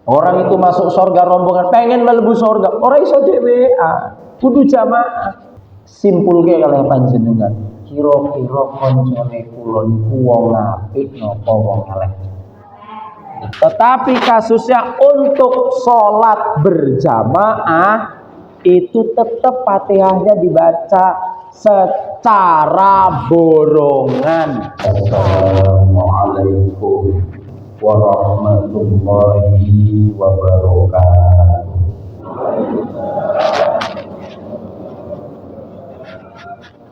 Orang itu masuk surga rombongan, pengen mlebu surga, ora iso dhewean, kudu jamaah. Simpulke kalih panjenengan, kira-kira kancane kula niku wong apik napa wong elek. Tetapi kasusnya untuk sholat berjamaah itu tetap Fatihahnya dibaca secara borongan. Assalamualaikum warahmatullahi wabarakatuh.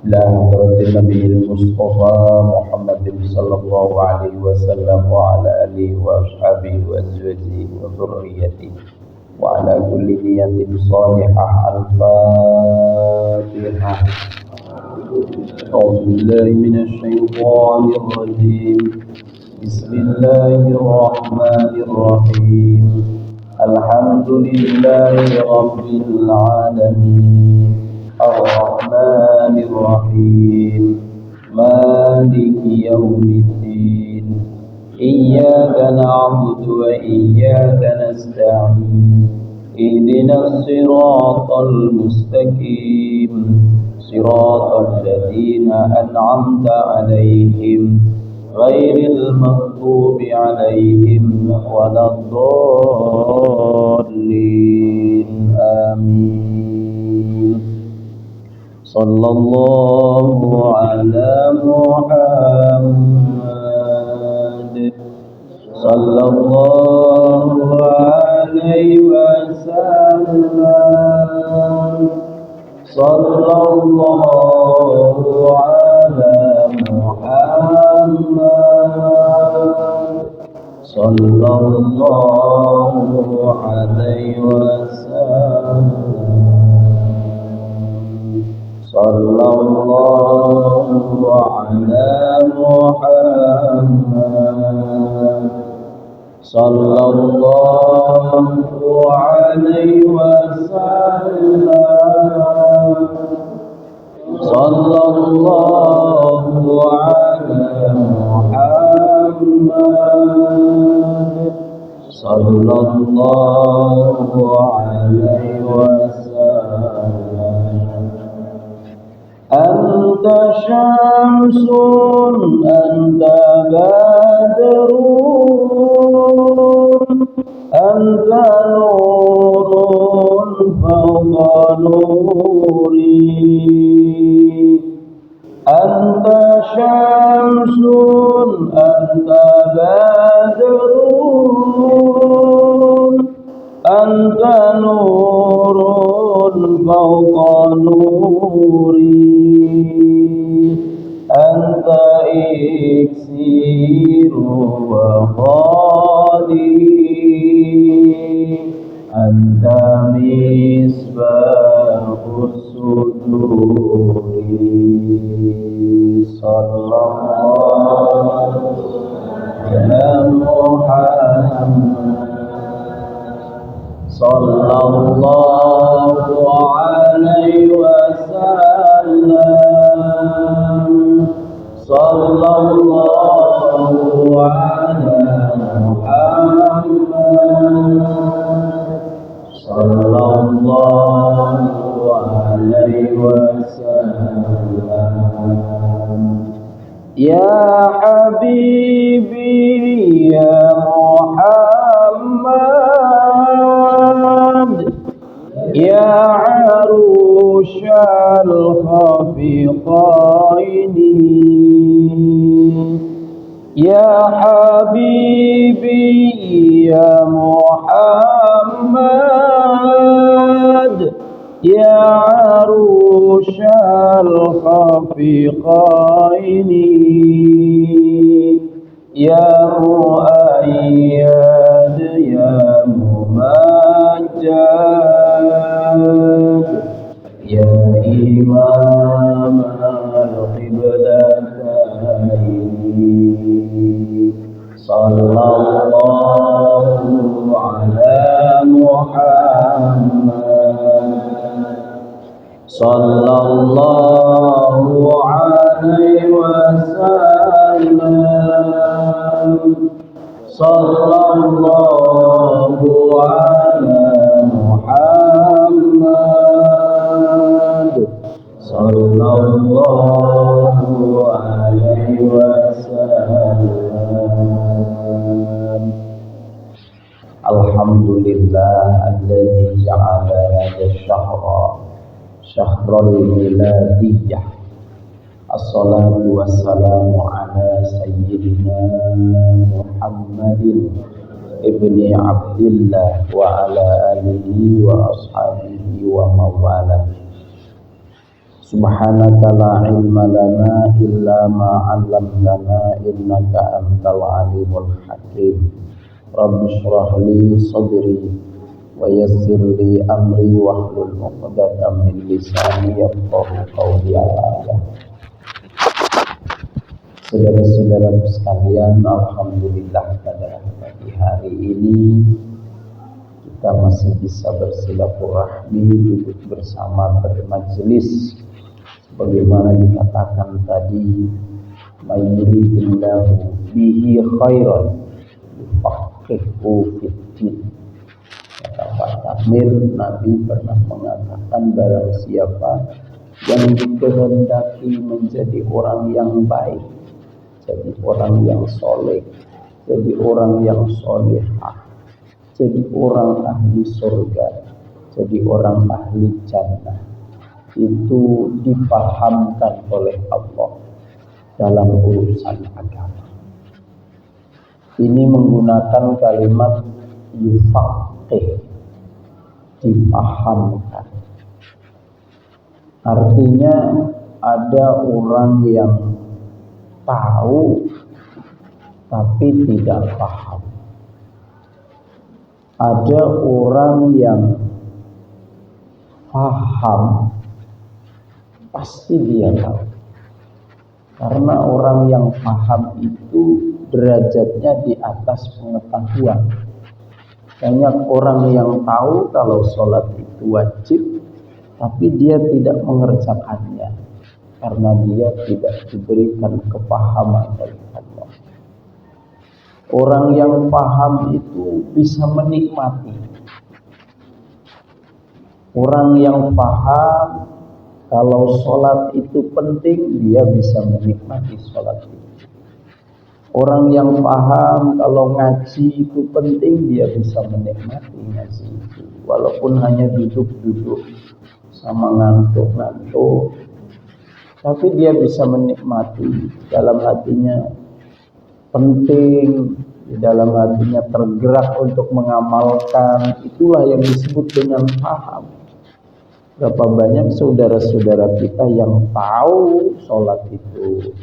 Nabi Mustafa Muhammad sallallahu alaihi wasallam wa ala alihi wa ashabihi wa azwajihi wa dhurriyyatihi wa ala kulli niyatin salihah. Al-Fatihah. A'udzu billahi minasy syaithanir rajim. Bismillahirrahmanirrahim. Alhamdulillahi rabbil alamin. Ar-Rahmanir Rahim. Maliki yaumiddin. Iyyaka na'budu wa iyyaka nasta'in. Ihdinas siratal mustaqim. Siratal ladzina an'amta 'alaihim ghairil maghdubi 'alaihim waladdallin. Amin. Sallallahu ala Muhammad sallallahu alaihi wasallam. Sallallahu ala Muhammad sallallahu alaihi wasallam. Sallallahu ala Muhammad sallallahu alaihi wasallam. Sallallahu ala Muhammad sallallahu alaihi wasallam. Anta syamsun, anta badrun, anta nurun fawqa nuri. Anta syamsun, anta badrun, anta nurun fawqa nuri. Anta iksiru wa khali. Anta misbahus suduri. Sallallahu ala Muhammad sallallahu alaihi wasallam. Sallallahu ala Muhammad sallallahu alaihi wasallam. Ya Habibi ya Muhammad ya arushal khafiqaini. Ya Habibi ya Muhammad ya arushal khafiqaini. Ya muayyad ya mumajjad ya imam al-qiblataini. Sallallahu ala Muhammad sallallahu alaihi wasallam. Sallallahu Alhamdulillah alladzi ja'ala hadha syahra syahrul miladiyah. Assalatu wassalamu ala sayyidina Muhammadin ibni Abdillah wa ala alihi wa ashabihi wa mawala. Subhanaka la ilma lana illa ma 'allamtana innaka antal alimul hakim. Rabbi shrah li sadri wa yassir li amri wahlul 'uqdatam min lisani yafqahu qawli. Saudara-saudara sekalian, alhamdulillah pada pagi hari ini kita masih bisa bersilaturahmi, duduk bersama, bermajelis sebagaimana dikatakan tadi, mayuridillahu bihi khairan yufaqihu fiddin. Kata Pak Tamir, Nabi pernah mengatakan barang siapa yang dikehendaki menjadi orang yang baik, jadi orang yang soleh, jadi orang yang solehah, jadi orang ahli surga, jadi orang ahli jannah, itu dipahamkan oleh Allah dalam urusan agama. Ini menggunakan kalimat yufaqih, dipahamkan. Artinya ada orang yang tahu tapi tidak paham. Ada orang yang paham, pasti dia tahu. Karena orang yang paham itu derajatnya di atas pengetahuan. Banyak orang yang tahu kalau sholat itu wajib, tapi dia tidak mengerjakannya karena dia tidak diberikan kepahaman dari Allah. Orang yang paham itu bisa menikmati. Orang yang paham kalau sholat itu penting, dia bisa menikmati sholat itu. Orang yang paham kalau ngaji itu penting, dia bisa menikmati ngaji itu. Walaupun hanya duduk-duduk sama ngantuk-ngantuk, tapi dia bisa menikmati. Dalam hatinya penting, di dalam hatinya tergerak untuk mengamalkan. Itulah yang disebut dengan paham. Berapa banyak saudara-saudara kita yang tahu sholat itu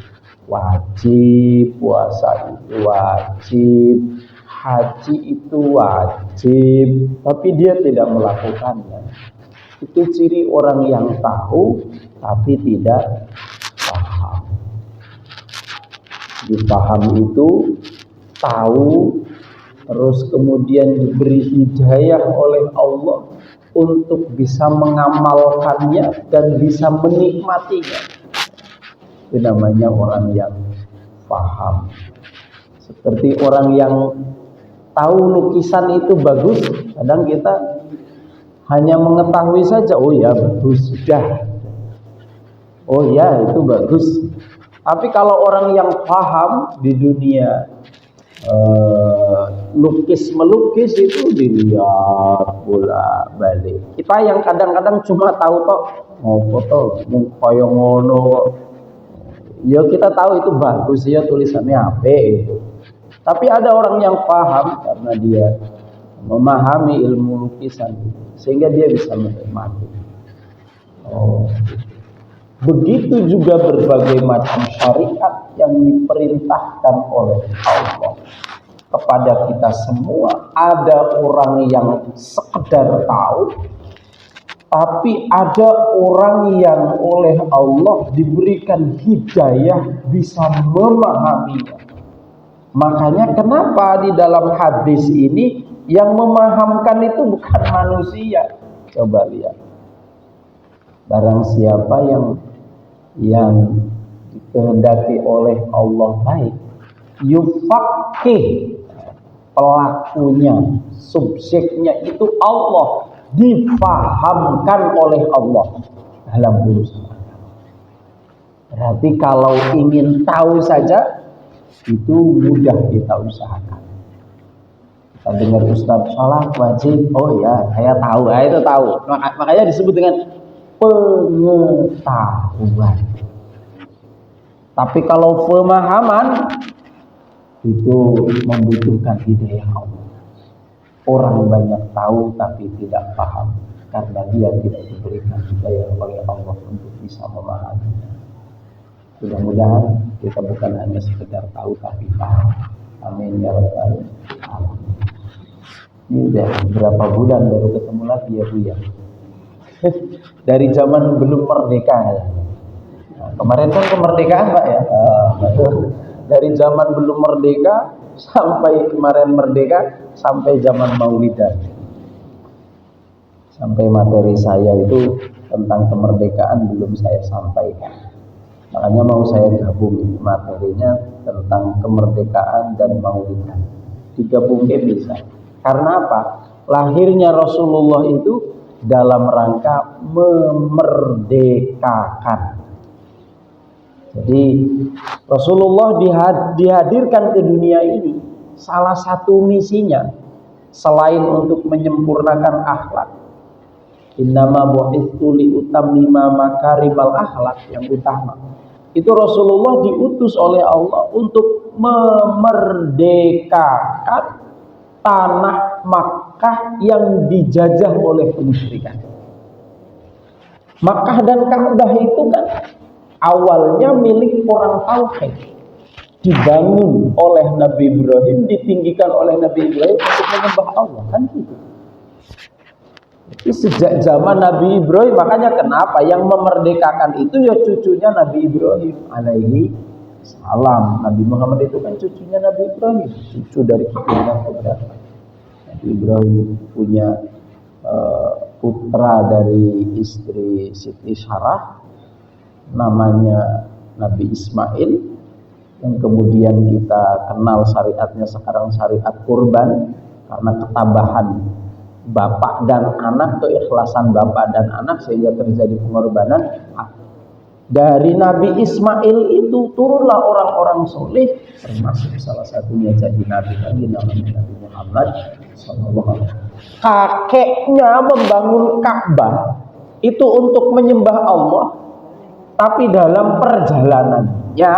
wajib, puasa itu wajib, haji itu wajib, tapi dia tidak melakukannya. Itu ciri orang yang tahu tapi tidak paham. Dipaham itu tahu, terus kemudian diberi hidayah oleh Allah untuk bisa mengamalkannya dan bisa menikmatinya. Itu namanya orang yang paham. Seperti orang yang tahu lukisan itu bagus, kadang kita hanya mengetahui saja, oh ya bagus, sudah. Oh ya itu bagus. Tapi kalau orang yang paham di dunia lukis melukis itu dilihat bola balik. Kita yang kadang-kadang cuma tahu toh ngopo toh kaya ngono. Ya kita tahu itu bagus ya, tulisannya apa itu. Tapi ada orang yang paham karena dia memahami ilmu lukisan sehingga dia bisa menikmati. Begitu juga berbagai macam syariat yang diperintahkan oleh Allah kepada kita semua. Ada orang yang sekedar tahu, tapi ada orang yang oleh Allah diberikan hidayah bisa memahaminya. Makanya kenapa di dalam hadis ini yang memahamkan itu bukan manusia. Coba lihat. Barang siapa yang dikehendaki oleh Allah baik, yufaqih, pelakunya, subjeknya itu Allah, difahamkan oleh Allah dalam urusan. Berarti kalau ingin tahu saja itu mudah kita usahakan. Kita dengar Ustaz sholat wajib, oh ya saya tahu, itu tahu. Makanya disebut dengan pengetahuan. Tapi kalau pemahaman itu membutuhkan hidayah Allah. Orang banyak tahu tapi tidak paham karena dia tidak diberikan hidayah oleh Allah untuk bisa memahami. Mudah-mudahan kita bukan hanya sekedar tahu tapi paham. Amin ya rabbal alamin. Ini udah berapa bulan baru ketemu lagi ya Bu ya. Dari zaman belum merdeka ya. Nah, kemarin kan kemerdekaan Pak ya. Dari zaman belum merdeka sampai kemarin merdeka sampai zaman Maulidan. Sampai materi saya itu tentang kemerdekaan belum saya sampaikan. Makanya mau saya gabung materinya tentang kemerdekaan dan Maulidan. Digabungnya bisa. Karena apa? Lahirnya Rasulullah itu dalam rangka memerdekakan. Jadi Rasulullah dihadirkan ke dunia ini, salah satu misinya selain untuk menyempurnakan akhlak. Innama bu'itsu li utammima makarimal akhlak, yang utama. Itu Rasulullah diutus oleh Allah untuk memerdekakan tanah Makkah yang dijajah oleh kemusyrikan. Makkah dan Ka'bah itu kan awalnya milik orang tauhid, dibangun oleh Nabi Ibrahim, ditinggikan oleh Nabi Ibrahim untuk menyembah Allah, kan gitu. Jadi sejak zaman Nabi Ibrahim, makanya kenapa yang memerdekakan itu ya cucunya Nabi Ibrahim alaihi salam. Nabi Muhammad itu kan cucunya Nabi Ibrahim, cucu dari keturunan keberapa. Nabi Ibrahim punya putra dari istri Siti Sarah, namanya Nabi Ismail, yang kemudian kita kenal syariatnya sekarang syariat kurban, karena ketabahan bapak dan anak, keikhlasan bapak dan anak sehingga terjadi pengorbanan. Dari Nabi Ismail itu turunlah orang-orang soleh, termasuk salah satunya jadi Nabi lagi namanya Nabi Muhammad SAW. Kakeknya membangun Ka'bah itu untuk menyembah Allah, tapi dalam perjalanannya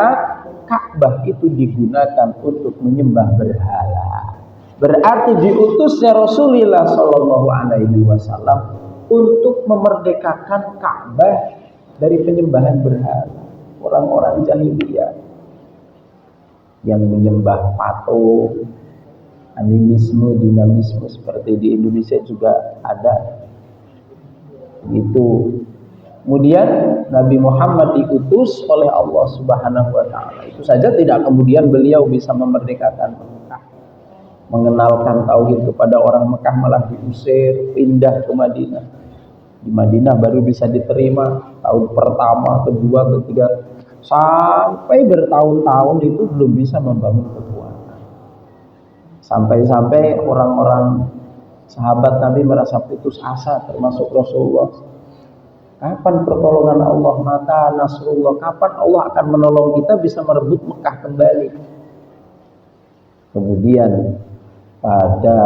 Ka'bah itu digunakan untuk menyembah berhala. Berarti diutusnya Rasulullah SAW untuk memerdekakan Ka'bah dari penyembahan berhala. Orang-orang jahiliyah yang menyembah patung, animisme, dinamisme seperti di Indonesia juga ada. Itu. Kemudian Nabi Muhammad diutus oleh Allah Subhanahu wa taala. Itu saja tidak kemudian beliau bisa memerdekakan Mekah. Mengenalkan tauhid kepada orang Mekah, malah diusir, pindah ke Madinah. Di Madinah baru bisa diterima tahun pertama, kedua, ketiga, sampai bertahun-tahun itu belum bisa membangun kekuatan. Sampai-sampai orang-orang sahabat Nabi merasa putus asa, termasuk Rasulullah. Kapan pertolongan Allah, mata nasrullah, kapan Allah akan menolong kita bisa merebut Mekah kembali? Kemudian pada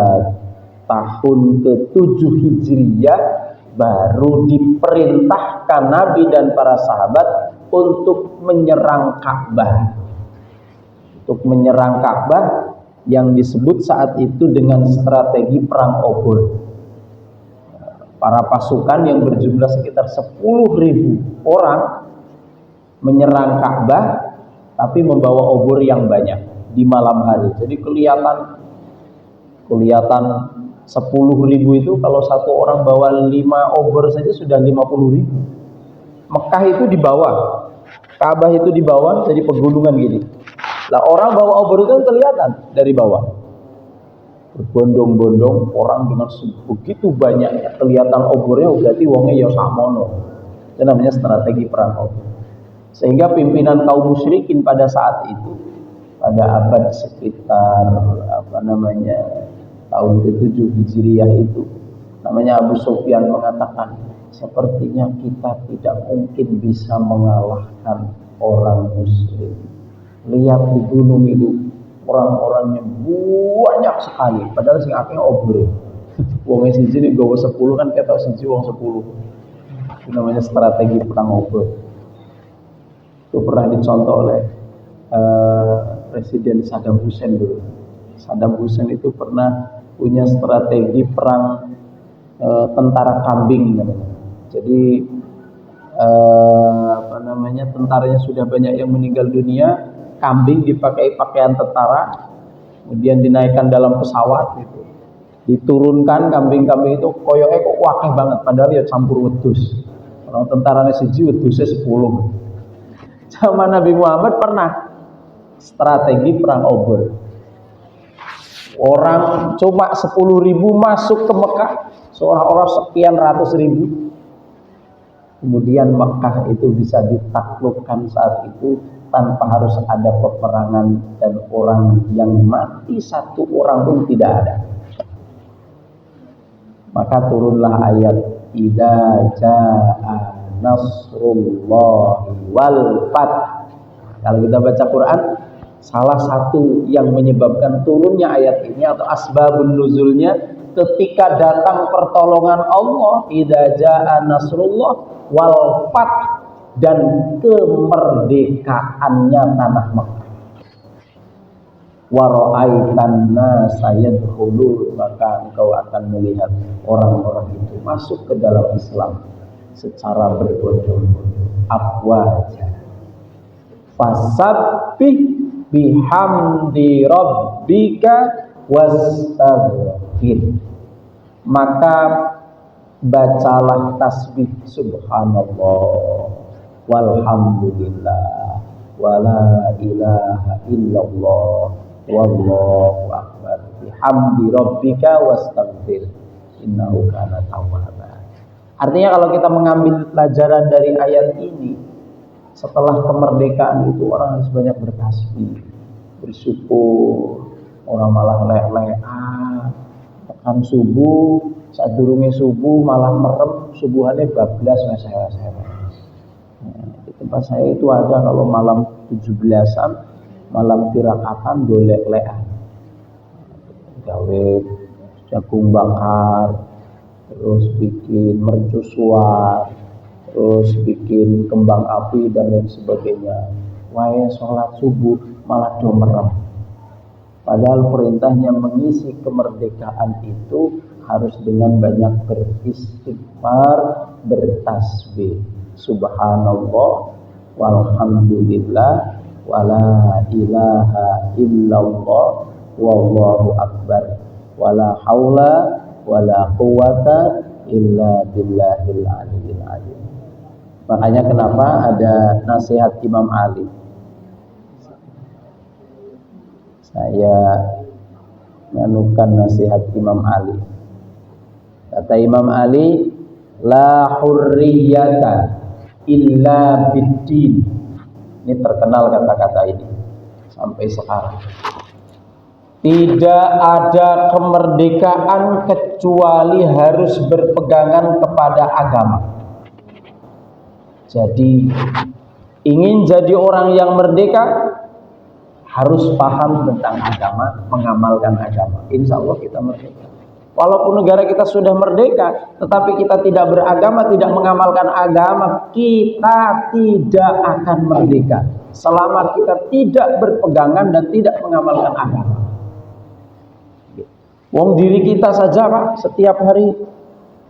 tahun ke-7 Hijriyah baru diperintahkan Nabi dan para sahabat untuk menyerang Ka'bah. Untuk menyerang Ka'bah yang disebut saat itu dengan strategi perang obor. Para pasukan yang berjumlah sekitar 10.000 orang menyerang Ka'bah, tapi membawa obor yang banyak di malam hari. Jadi kelihatan 10.000 itu kalau satu orang bawa 5 obor saja sudah 50.000. Mekah itu di bawah, Ka'bah itu di bawah, jadi pegunungan gini. Lah orang bawa obor itu kan kelihatan dari bawah. Berbondong-bondong orang dengan begitu banyaknya, kelihatan obornya, berarti wongnya ya samono. Itu namanya strategi perang obor. Sehingga pimpinan kaum musyrikin pada saat itu, pada abad sekitar tahun ke-7 Hijriyah itu, namanya Abu Sufyan, mengatakan sepertinya kita tidak mungkin bisa mengalahkan orang musyrik. Lihat di gunung itu orang-orangnya banyak sekali, padahal sing akeh obor. Wong siji nek gowo 10 kan ketok siji wong 10. Itu namanya strategi perang obor. Itu pernah dicontoh oleh Presiden Saddam Hussein dulu. Saddam Hussein itu pernah punya strategi perang tentara kambing. Jadi tentaranya sudah banyak yang meninggal dunia, kambing dipakai pakaian tentara, kemudian dinaikkan dalam pesawat gitu. Diturunkan kambing-kambing itu koyoke kok wakeh banget, padahal ya campur wedhus. Orang tentaranya siji wedhusnya 10. Zaman Nabi Muhammad pernah strategi perang obor. Orang cuma 10.000 masuk ke Mekah, seolah-olah sekian ratus ribu. Kemudian Mekah itu bisa ditaklukkan saat itu tanpa harus ada peperangan dan orang yang mati satu orang pun tidak ada. Maka turunlah ayat idza jaa nasrullahi wal fath. Kalau kita baca Quran, salah satu yang menyebabkan turunnya ayat ini atau asbabun nuzulnya ketika datang pertolongan Allah, idza jaa nasrullah wal fath, dan kemerdekaannya tanah Mekah. Wa ra'aitan nasa yadkhulun, maka engkau akan melihat orang-orang itu masuk ke dalam Islam secara berbondong-bondong. Afwaja. Fasabbih bihamdi rabbika wastaghfir. Maka bacalah tasbih subhanallah walhamdulillah wala ilaha illallah wallahu akbar bihamdi rabbika wastaghfir innahu kana tawwaba. Artinya kalau kita mengambil pelajaran dari ayat ini, setelah kemerdekaan itu orang harus banyak bertasbih, bersyukur. Orang malah lek-lekan tekan subuh, saat durunge subuh malah merem, subuhannya bablas meseh-meseh. Di tempat saya itu ada kalau malam 17-an, malam tirakatan golek-lekan, gawe jagung bakar, terus bikin mercusuar, terus bikin kembang api dan lain sebagainya. Wae sholat subuh malah do merem. Padahal perintahnya mengisi kemerdekaan itu harus dengan banyak beristighfar, bertasbih. Subhanallah walhamdulillah wala ilaha illallah wallahu akbar wala haula wala quwata illa billahil aliyil azim. Makanya kenapa ada nasihat Imam Ali. Saya menukan nasihat Imam Ali. Kata Imam Ali, la hurriyata illa biddin. Ini terkenal kata-kata ini sampai sekarang. Tidak ada kemerdekaan kecuali harus berpegangan kepada agama. Jadi ingin jadi orang yang merdeka harus paham tentang agama, mengamalkan agama. Insya Allah kita merdeka. Walaupun negara kita sudah merdeka, tetapi kita tidak beragama, tidak mengamalkan agama, kita tidak akan merdeka selama kita tidak berpegangan dan tidak mengamalkan agama. Wong diri kita saja Pak, setiap hari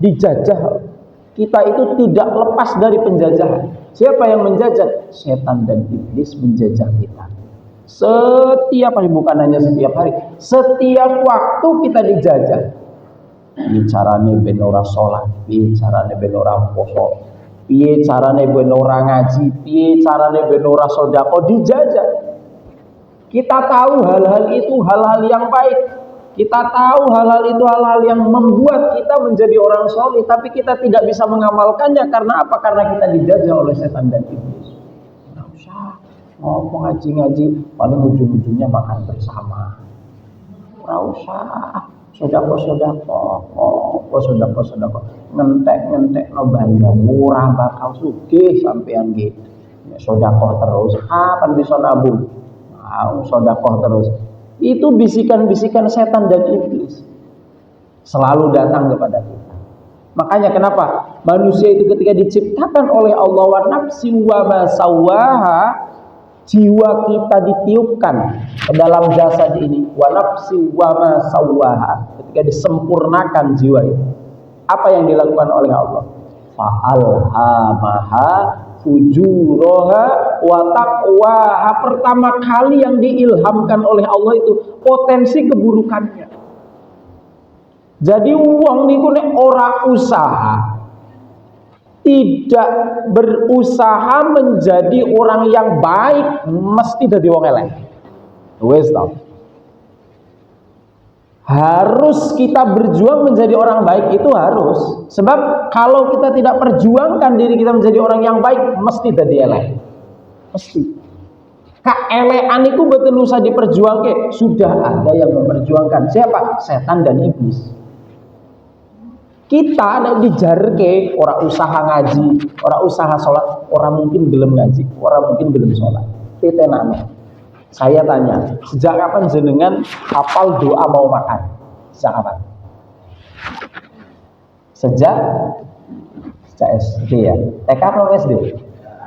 dijajah. Kita itu tidak lepas dari penjajahan. Siapa yang menjajah? Setan dan iblis menjajah kita. Setiap hari, bukan hanya setiap hari, setiap waktu kita dijajah. Piye carane ben ora salat, piye carane ben ora poso, piye carane ben ora ngaji, piye carane ben ora sedekah, dijajah. Kita tahu hal-hal itu hal-hal yang baik. Kita tahu hal-hal itu hal-hal yang membuat kita menjadi orang soleh, tapi kita tidak bisa mengamalkannya karena apa? Karena kita dijajah oleh setan dan iblis. Nggak usah ngomong ngaji-ngaji, paling ujung-ujungnya makan bersama. Nggak usah sodako, ngentek no banda murah bakal sugih sampean gitu. Sodako terus, kapan bisa nabung? Mau sodako terus. Itu bisikan-bisikan setan dan iblis selalu datang kepada kita. Makanya kenapa manusia itu ketika diciptakan oleh Allah, wa nafsi wa ma sawaha, jiwa kita ditiupkan ke dalam jasad ini, wa nafsi wa ma sawaha, ketika disempurnakan jiwa itu, apa yang dilakukan oleh Allah? Fa'alhamaha fujuraha wa taqwaha. Pertama kali yang diilhamkan oleh Allah itu potensi keburukannya. Jadi wong niku nek ora usaha, tidak berusaha menjadi orang yang baik, mesti dadi wong elek. Wes tau. Harus kita berjuang menjadi orang baik, itu harus. Sebab kalau kita tidak perjuangkan diri kita menjadi orang yang baik, mesti dadi elek. Mesti. Keelekan itu betul usah diperjuangkan. Sudah ada yang memperjuangkan. Siapa? Setan dan iblis. Kita ada dijarke, orang usaha ngaji, orang usaha sholat, orang mungkin belum ngaji, orang mungkin belum sholat. Titenane. Saya tanya, sejak kapan jenengan hafal doa mau makan? Sejak kapan? Sejak SD ya. TK atau SD?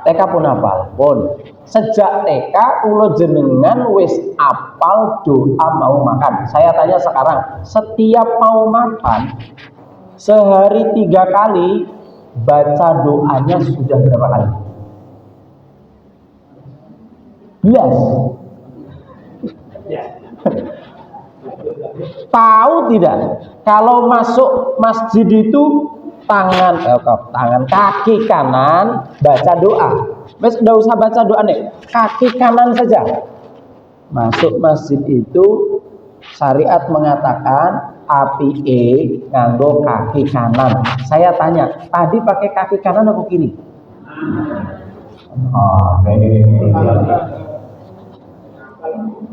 TK pun hafal. Pun. Sejak TK ulo jenengan wis hafal doa mau makan. Saya tanya sekarang, setiap mau makan sehari 3 kali baca doanya sudah berapa kali? 11. Tahu tidak? Kalau masuk masjid itu tangan kaki kanan baca doa. Mas enggak usah baca doa nih, kaki kanan saja. Masuk masjid itu syariat mengatakan api nganggo kaki kanan. Saya tanya, tadi pakai kaki kanan atau kiri? Oke.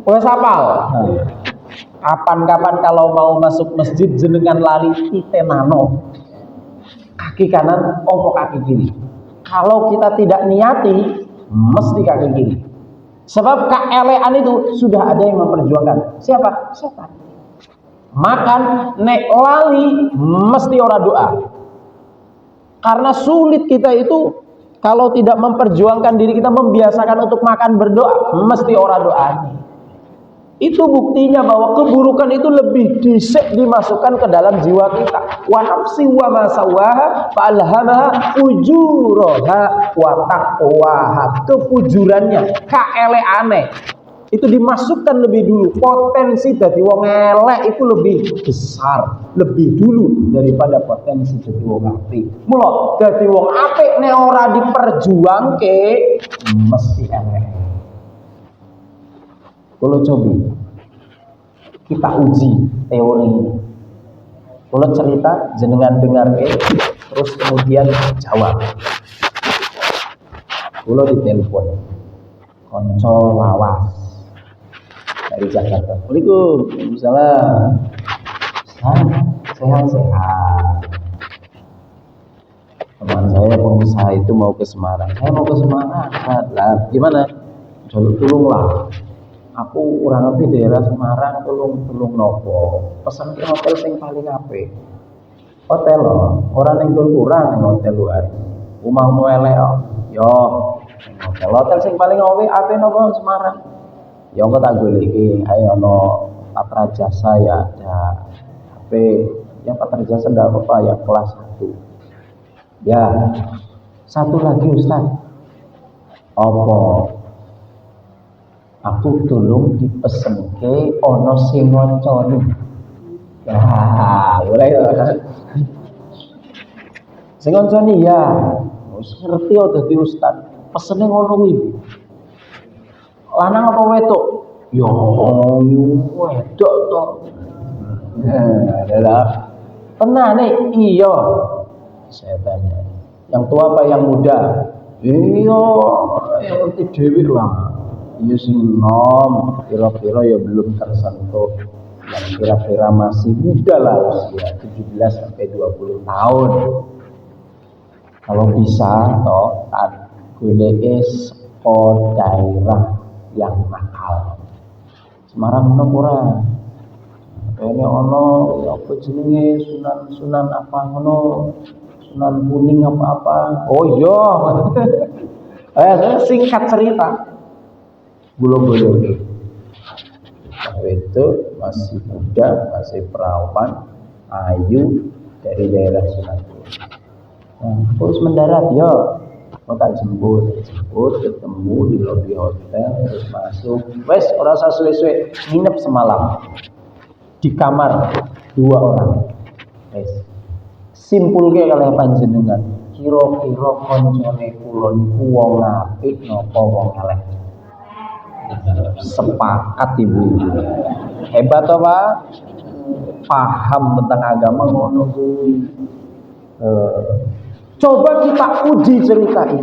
Wes hafal. Kapan-kapan kalau mau masuk masjid jenengan lali titenano. Kaki kanan opo kaki kiri. Kalau kita tidak niati, mesti kaki kiri. Sebab keelekan itu sudah ada yang memperjuangkan. Siapa? Setan. Makan nek lali mesti ora doa. Karena sulit kita itu kalau tidak memperjuangkan diri kita, membiasakan untuk makan berdoa, mesti ora doa. Itu buktinya bahwa keburukan itu lebih disek dimasukkan ke dalam jiwa kita. Wa nafsi wa ma sawaha fa'alhamaha fujuraha wa taqwaha. Kefujurannya, kaeleane itu dimasukkan lebih dulu. Potensi dadi wong elek itu lebih besar, lebih dulu daripada potensi dadi wong apik. Mula dadi wong apik nek ora diperjuangke mesti elek. Kalau coba kita uji teori ini, kalau cerita jenengan dengar terus kemudian jawab. Kalau ditelepon konco lawas dari Jakarta, Assalamualaikum, misalnya sehat. Teman saya pengusaha itu mau ke Semarang, saya mau ke Semarang, lah gimana? Tolonglah. Aku kurang lebih daerah Semarang, tolong nopo. Pesan ke hotel sing paling apik. Hotel loh, orang yang kurang hotel luar. Rumahmu elek yo. Hotel sing paling apik nopo Semarang. Ya engko tak goleki, ayo ono Patra Jasa ya ada. HP ya Patra Jasa ndak apa-apa ya kelas 1. Ya. Satu lagi Ustaz. Apa? Aku tolong dipesenke ono sing ngonconi. Ya, boleh ya. Sing ngonconi ya. Wis ngerti dadi ustaz. Pesene ngono kuwi. Lanang apa wedok? Yo, wedok to. Adalah tenane iya. Saya tanya. Yang tua apa yang muda? Iya, yang dhewe lah. Iya sing nom, kira-kira ya belum tersentuh, yang kira-kira masih muda lah usia 17 sampai 20 tahun. Kalau bisa toh goleke sport daerah yang nakal. Semarang ono ora. Kayaknya ono apa jenenge sunan apa ngono. Sunan Kuning apa-apa. Oh iya. Singkat cerita. Bulu-bulu itu masih muda, masih perawan, ayu dari daerah Sunan Kuning. Terus mendarat ya. Mau tak jemput, ketemu di lobi hotel, terus masuk. Wes, orang usah suwe-suwe, nginep semalam di kamar 2 orang. Wes, simpul ke kalih panjenengan. Kira-kira koncone kula niku wong apik napa wong elek? Sepakat ibu-ibu. Hebat toh Pak? Paham tentang agama ngono kuwi. Coba kita uji cerita ini.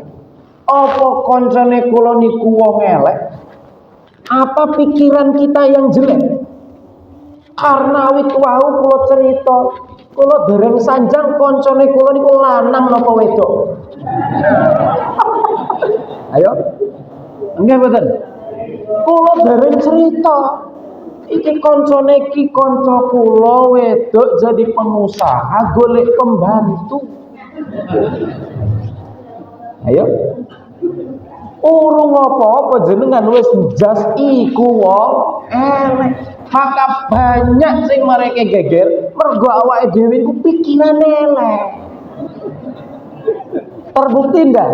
Apa koncone kula niku wong elek? Apa pikiran kita yang jelek? Karena wit wau kula cerita, kula dereng sanjang koncone kula niku lanang napa wedok? Ayo. Nggih mboten. Kula dereng cerita. Iki koncone iki kanca kula wedok jadi pengusaha golek pembantu. Ayo. Urung apa-apa jenengan wis jas iku wong elek. Maka banyak sing mereka geger mergo awake dhewe iku pikiran elek. Terbukti ndak?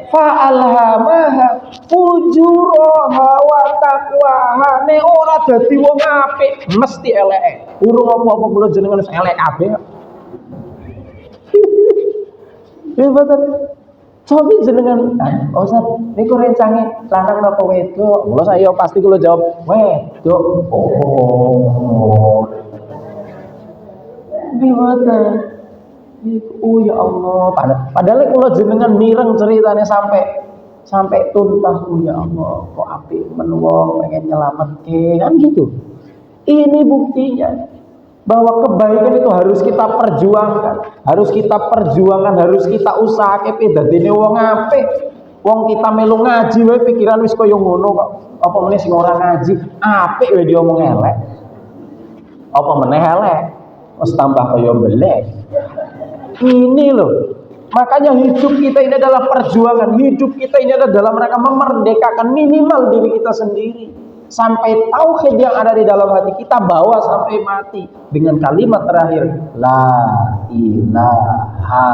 Fa'alhamaha fujuraha wa taqwaha. Nek ora dadi wong apik mesti eleke. Urung apa-apa kula jenengan wis elek kabeh. Ya betul. Coba jenengan, Ustaz, niku rencange lanang napa wedok? Mula saya pasti kula jawab wedok. Oh. Gimana? Oh ya Allah, padahal kula jenengan mireng ceritanya sampai tuntas. Oh ya Allah, kok apik men wong pengen nyelametke kan gitu. Ini buktinya bahwa kebaikan itu harus kita perjuangkan, harus kita usahake dadine wong apik. Wong kita melu ngaji wae pikiran wis kaya ngono kok. Apa meneh sing ora ngaji, apik wae diomong elek. Apa meneh elek, wis tambah kaya belek. Ini loh. Makanya hidup kita ini adalah perjuangan, hidup kita ini adalah dalam rangka memerdekakan minimal diri kita sendiri. Sampai tauhid yang ada di dalam hati kita bawa sampai mati dengan kalimat terakhir la ilaha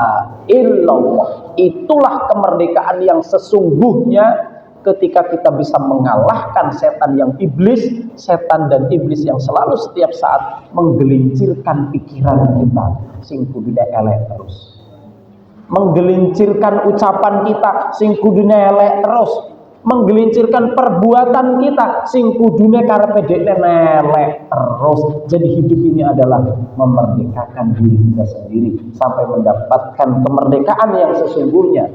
illallah. Itulah kemerdekaan yang sesungguhnya ketika kita bisa mengalahkan setan yang iblis, setan dan iblis yang selalu setiap saat menggelincirkan pikiran kita sing kudune elek terus, menggelincirkan ucapan kita sing kudune elek terus, menggelincirkan perbuatan kita sing kudune karepe dekne elek terus. Jadi hidup ini adalah memerdekakan diri kita sendiri sampai mendapatkan kemerdekaan yang sesungguhnya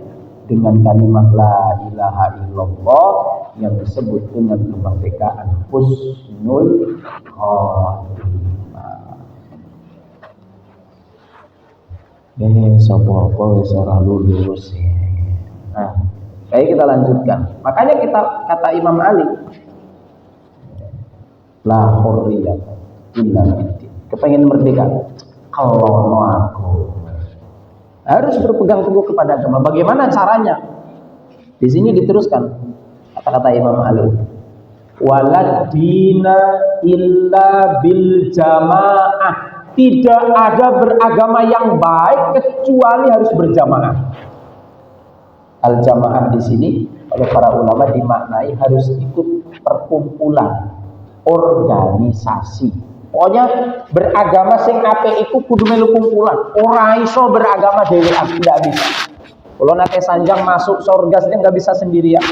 dengan kalimat la ilaha illallah yang disebut dengan kemerdekaan husnul khotimah. Sapa apa wis ora lulus. Nah, baik, kita lanjutkan. Makanya kita kata Imam Ali, la hurriyat illa biddin. Kepengen merdeka, kalau aku harus berpegang teguh kepada agama. Bagaimana caranya? Di sini diteruskan kata-kata Imam Ali, walad dina illa bil jamaah. Tidak ada beragama yang baik kecuali harus berjamaah. Al-jamaah di sini oleh para ulama dimaknai harus ikut perkumpulan, organisasi. Pokoknya beragama sing apik iku kudu melu kumpulan. Ora iso beragama dhewean, tidak bisa. Kalau nate sanjang masuk surga saja nggak bisa sendirian.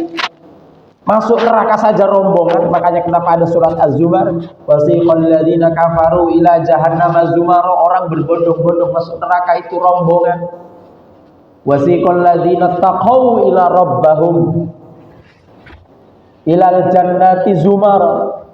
Masuk neraka saja rombongan. Makanya kenapa ada surat Az-Zumar, wasiqal ladzina kafaru ila jahannam zumara. Orang berbondong-bondong masuk neraka itu rombongan. Wasiqal ladzina taqaw ila rabbahum ilal jannati zumara.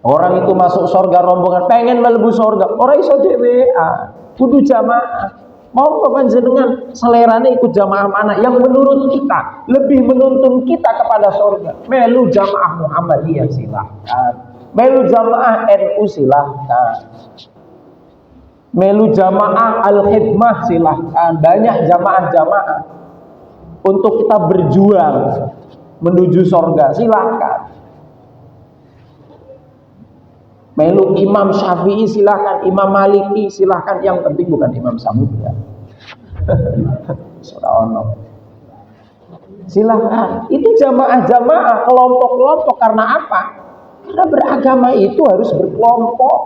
Orang itu masuk surga rombongan, pengen mlebu surga. Ora iso dhewean, kudu jamaah. Mau panjenengan selerane ikut jamaah mana yang menurut kita lebih menuntun kita kepada surga? Melu jamaah Muhammadiyah silahkan, melu jamaah NU silahkan, melu jamaah Al-Khidmah silahkan. Banyak jamaah-jamaah untuk kita berjuang menuju surga, silahkan. Melu Imam Syafi'i silahkan, Imam Maliki silahkan. Yang penting bukan Imam Samudra. Silahkan. Itu jamaah-jamaah, kelompok-kelompok. Karena apa? Karena beragama itu harus berkelompok,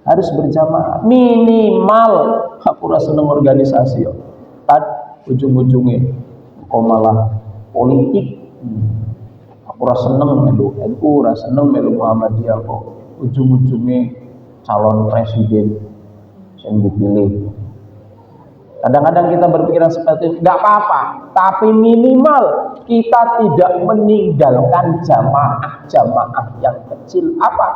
harus berjamaah. Minimal aku rasa seneng organisasi. Ujung-ujungnya kok malah politik. Aku rasa seneng melu NU, rasa seneng melu Muhammadiyah, kok ujung-ujungnya calon presiden yang dipilih. Kadang-kadang kita berpikiran seperti itu, nggak apa-apa, tapi minimal kita tidak meninggalkan jamaah-jamaah yang kecil. Apa?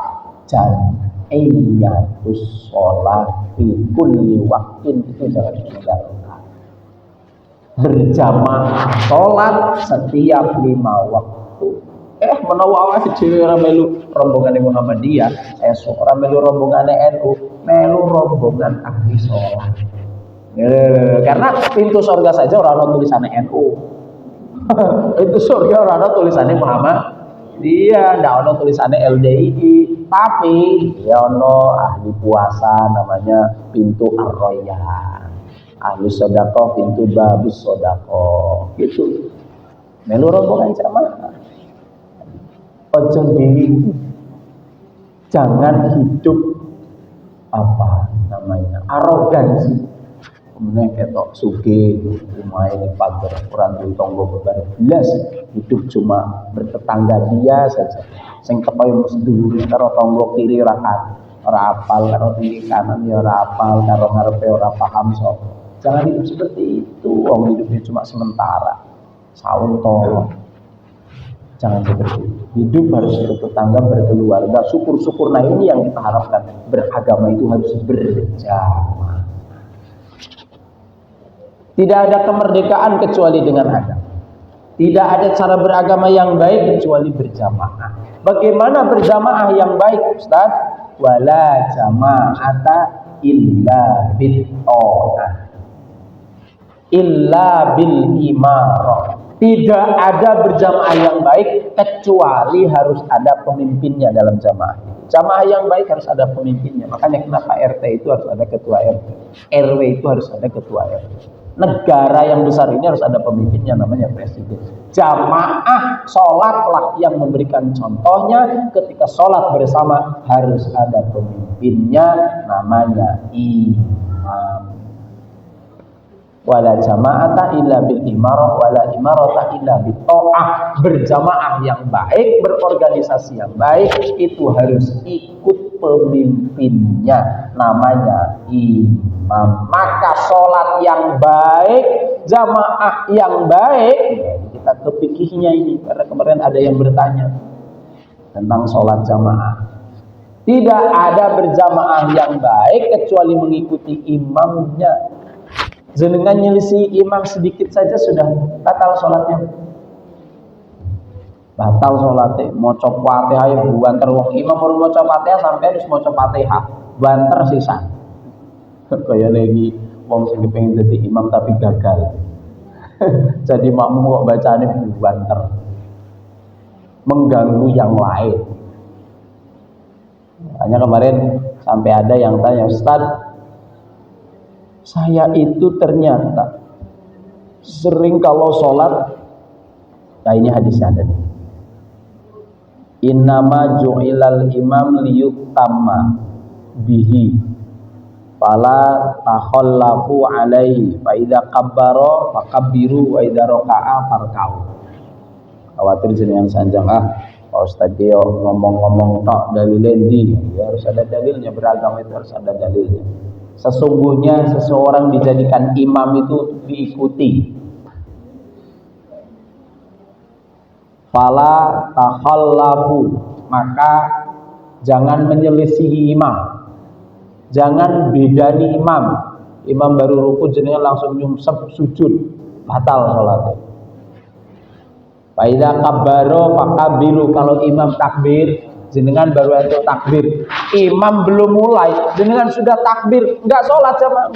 Jam'iyatus sholat fi kulli waktin, itu jangan ditinggalkan. Berjamaah sholat setiap 5 waktu. Menawa awake dhewe ora melu rombongan Muhammadiyah, ora melu rombongan NU, melu rombongan ahli sholat. Karena pintu surga saja ora ono tulisannya NU. Pintu surga ora ono tulisannya Muhammadiyah, ndak ono tulisannya LDII, tapi ya ono ahli puasa namanya pintu Ar-Royyan, ahli sedekah pintu Babus Sedekah, gitu. Melu rombongan jamaah. Ojo diri, jangan hidup arogansi. Kemudian ketok suge, lumayan pagar kurang di tonggo bebar belas, hidup cuma bertetangga dia saja. Sing kepoyo mesti dulu karo tonggo kiri ora apal, karo kiri kanan ya ora apal, karo ngarepe ora paham sok. Jangan hidup seperti itu. Wong hidupnya cuma sementara. Saun tolong. Jangan seperti itu. Hidup harus bertetangga, berkeluarga, syukur-syukur. Nah ini yang kita harapkan. Beragama itu harus berjamaah. Tidak ada kemerdekaan kecuali dengan agama. Tidak ada cara beragama yang baik kecuali berjamaah. Bagaimana berjamaah yang baik, Ustaz? Wala jama'ata illa bit-ta'ah, illa bil imarah. Tidak ada berjamaah yang baik kecuali harus ada pemimpinnya dalam jamaah. Jamaah yang baik harus ada pemimpinnya. Makanya kenapa RT itu harus ada ketua RT, RW itu harus ada ketua RT. Negara yang besar ini harus ada pemimpinnya, namanya presiden. Jamaah sholatlah yang memberikan contohnya. Ketika sholat bersama harus ada pemimpinnya, namanya imam. Wala jama'ata illa bil imarah, wala imarata illa bit ta'ah. Berjamaah yang baik, berorganisasi yang baik itu harus ikut pemimpinnya, namanya imam. Maka sholat yang baik, jamaah yang baik, kita ke fikihnya ini, karena kemarin ada yang bertanya tentang sholat jamaah. Tidak ada berjamaah yang baik kecuali mengikuti imamnya. Jenengan nyelisi imam sedikit saja sudah batal sholatnya. Batal sholatnya. Maca Fatihah banter wong imam baru maca Fatihah sampai harus maca Fatihah. Banter sisa. Kayak lagi wong sing pengen jadi imam tapi gagal. Jadi makmum kok bacane banter. Mengganggu yang lain. Hanya kemarin sampai ada yang tanya, Ustaz, saya itu ternyata sering kalau sholat, nah ini hadisnya ada nih. Innama ju'ilal imam liyutamma bihi fala takhallafu alaihi fa idza kabbara fakabbiru wa idza raka'a farka'u. Khawatir jenengan sanjang Pak Ustaz yo ngomong-ngomong tok dalile ndi? Ya harus ada dalilnya, beragama itu harus ada dalilnya. Sesungguhnya seseorang dijadikan imam itu diikuti. Fala takhallafu, maka jangan menyelisihi imam, jangan bedani imam. Imam baru ruku jenengan langsung nyungsep sujud, batal salatnya. Fa idza kabbaro fakabiru, kalau imam takbir jenengan baru itu takbir. Imam belum mulai jenengan sudah takbir, enggak sholat jamaah,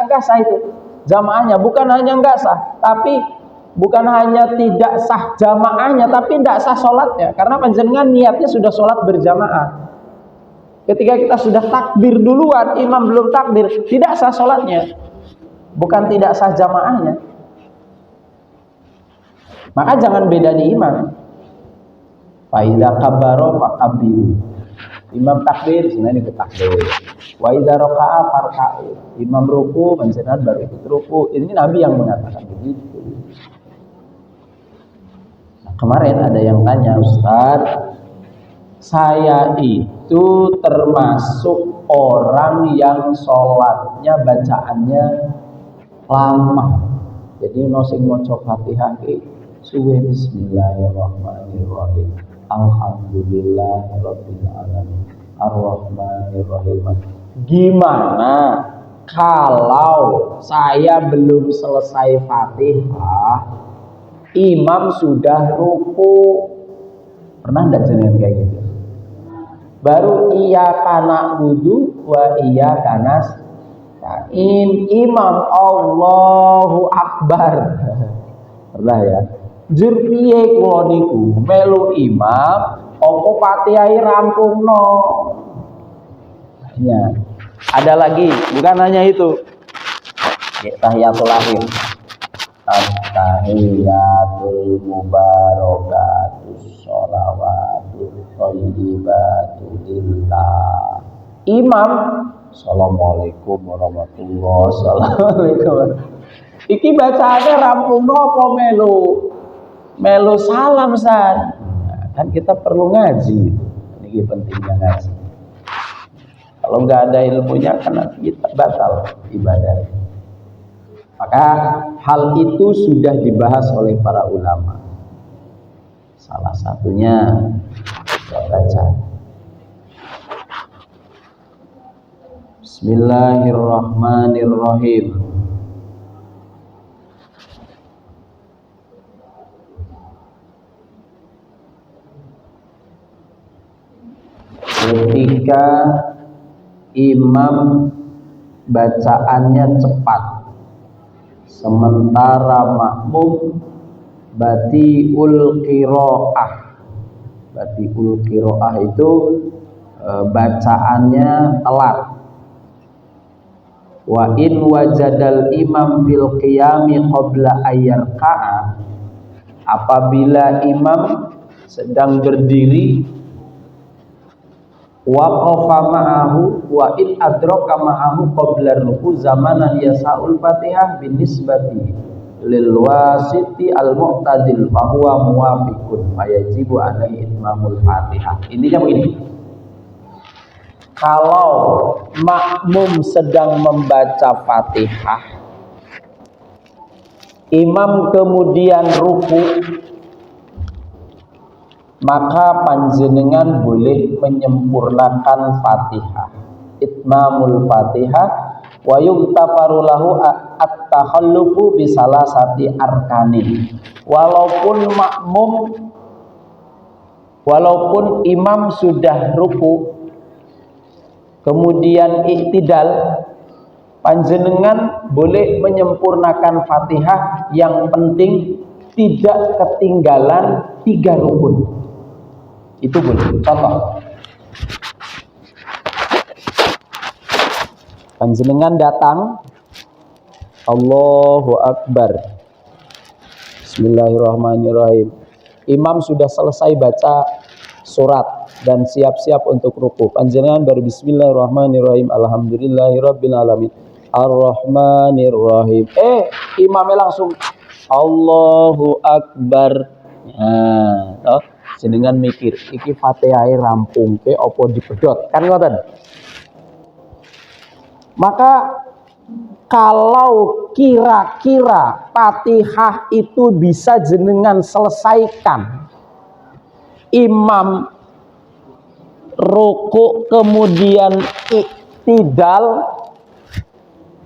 enggak sah itu jamaahnya. Bukan hanya enggak sah, tapi bukan hanya tidak sah jamaahnya, tapi enggak sah sholatnya, karena panjenengan niatnya sudah sholat berjamaah. Ketika kita sudah takbir duluan, imam belum takbir, tidak sah sholatnya, bukan tidak sah jamaahnya. Maka jangan beda di imam. Fa idza kabbaro fakabiru, imam takbir jenengan ikut takbir. Wa idza raka'a farka'u, imam ruku panjenengan baru ikut ruku. Ini Nabi yang mengatakan begitu. Nah, kemarin ada yang tanya, Ustaz, saya itu termasuk orang yang sholatnya bacaannya lama, jadi nosing maca Fatihah suwe bismillahirrahmanirrahim, alhamdulillahirabbil alamin, arrahmanirrahim. Gimana kalau saya belum selesai Fatihah, imam sudah ruku? Pernah enggak jenengan kayak gitu? Baru iyyaka na'budu wa iyyaka nasta'in, imam Allahu Akbar. Pernah ya? Jur piye kula niku melu imam apa Fatihah rampungno. Ya. Ada lagi, bukan hanya itu. Tahiyatul akhir. At-tahiyatul mubarakatus sholawatul thayyibatu lillah. Imam assalamualaikum warahmatullahi wabarakatuh. Iki bacaannya rampungno apa melu salam san. Nah, kan kita perlu ngaji. Ini pentingnya ngaji. Kalau nggak ada ilmunya kan nanti kita batal ibadah. Maka hal itu sudah dibahas oleh para ulama. Salah satunya kita baca. Bismillahirrahmanirrahim. Ketika imam bacaannya cepat, sementara makmum batiul qiraah. Batiul qiraah itu bacaannya telat. Wa in wajadal imam fil qiyami qabla ayyarka'a, apabila imam sedang berdiri, waqafa ma'ahu wa in adraka ma'ahu qabla ruku zamanan yasaul Fatihah binisbati lil wasiti al mu'tadil fa huwa muwafiqun fayajibu alaihi itmamul Fatihah. Intinya begini, kalau makmum sedang membaca Fatihah, imam kemudian ruku, maka panjenengan boleh menyempurnakan Fatihah, itmamul Fatihah, wa yugtafaru lahu at-takhallufu bi salasati arkanin. Walaupun imam sudah ruku kemudian iktidal, panjenengan boleh menyempurnakan Fatihah, yang penting tidak ketinggalan 3 rukun. Itu boleh. Contoh, panjenengan datang, Allahu Akbar, Bismillahirrahmanirrahim, imam sudah selesai baca surat dan siap-siap untuk ruku, panjenengan baru Bismillahirrahmanirrahim, alhamdulillahirabbil alamin, arrahmanirrahim. Imamnya langsung Allahu Akbar. Nah, jenengan mikir iki Fatihah rampung ke opo dipedot, kan ngoten. Maka kalau kira-kira Fatihah itu bisa jenengan selesaikan, imam ruku kemudian iktidal,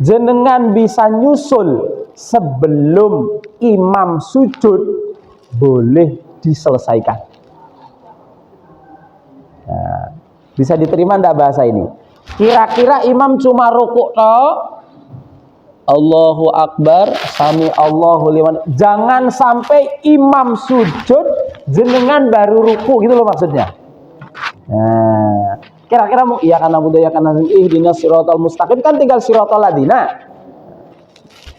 jenengan bisa nyusul sebelum imam sujud, boleh diselesaikan. Nah, bisa diterima ndak bahasa ini? Kira-kira imam cuma rukuk toh, Allahu Akbar, sami Allahu liman. Jangan sampai imam sujud jenengan baru ruku, gitu loh maksudnya. Nah, kira-kira mau iya karena mudah ya karena ihdinas siratal mustaqim kan tinggal siratal ladina.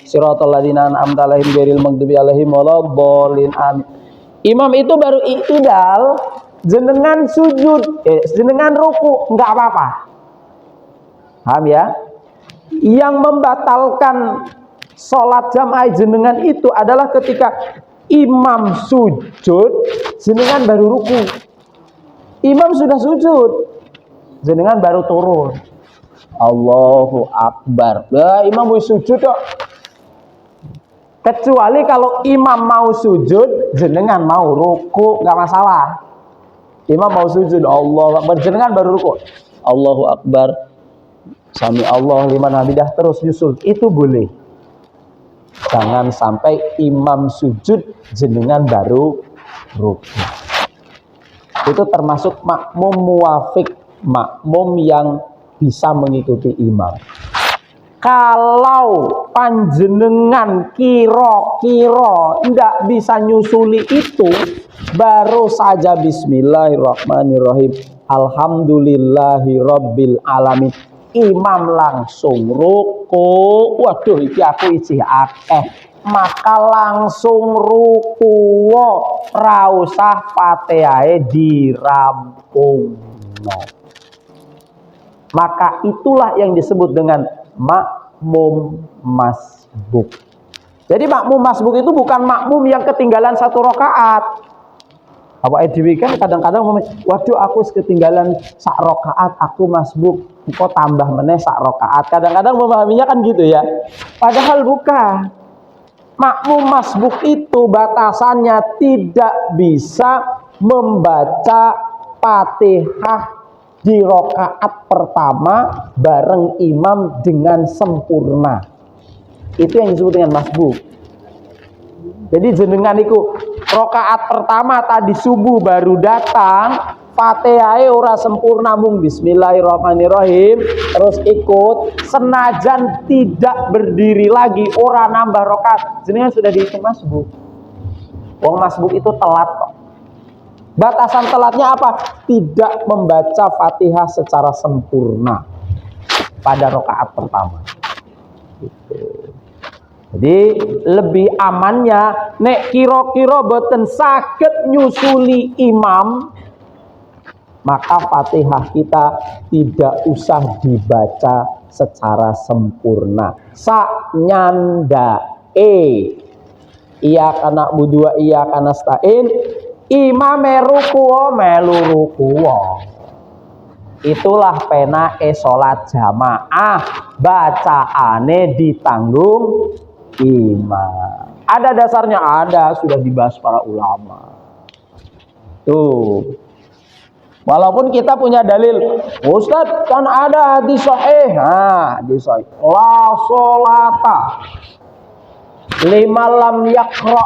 Siratal ladina an'amta alaihim ghairil maghdubi alaihim waladdallin. Amin. Imam itu baru i'tidal, jenengan sujud, jenengan ruku, enggak apa-apa. Paham ya? Yang membatalkan sholat jamaah jenengan itu adalah ketika imam sujud, jenengan baru ruku. Imam sudah sujud, jenengan baru turun. Allahu Akbar. Nah, imam mau sujud kok. Kecuali kalau imam mau sujud, jenengan mau ruku, nggak masalah. Imam mau sujud, Allahu Akbar, jenengan baru ruku. Allahu Akbar, sami Allah liman hamidah, terus nyusul, itu boleh. Jangan sampai imam sujud, jenengan baru ruku. Itu termasuk makmum muwafiq, makmum yang bisa mengikuti imam. Kalau panjenengan kira-kira ndak bisa nyusuli itu, baru saja bismillahirrahmanirrahim, alhamdulillahi rabbil alamin, imam langsung ruku, waduh iki aku isih akeh, maka langsung ruku, ra usah Fatihae dirampung. Maka itulah yang disebut dengan makmum masbuk. Jadi makmum masbuk itu bukan makmum yang ketinggalan satu rakaat. Awake dhewe kan kadang-kadang waduh aku ketinggalan sak rakaat, aku masbuk, engko tambah meneh sak rakaat. Kadang-kadang memahaminya kan gitu ya. Padahal bukan. Makmum masbuk itu batasannya tidak bisa membaca Fatihah di rakaat pertama bareng imam dengan sempurna. Itu yang disebut dengan masbuk. Jadi jenengan iku rakaat pertama tadi subuh baru datang, Fatihah ora sempurna mung bismillahirrahmanirrahim, terus ikut senajan tidak berdiri lagi, ora nambah rakaat, jenengan sudah dihitung masbuk. Wong masbuk itu telat kok. Batasan telatnya apa? Tidak membaca Fatihah secara sempurna pada rakaat pertama. Gitu. Jadi lebih amannya nek kira-kira boten saged nyusuli imam, maka Fatihah kita tidak usah dibaca secara sempurna. Iya kana budua iya kana stain. Imame ruku melu ruku. Itulah penae salat jamaah, bacaane ditanggung imam. Ada dasarnya, ada, sudah dibahas para ulama. Tuh. Walaupun kita punya dalil, Ustadz kan ada hadis sahih. Nah, hadis sahih. La sholata lima lam yaqra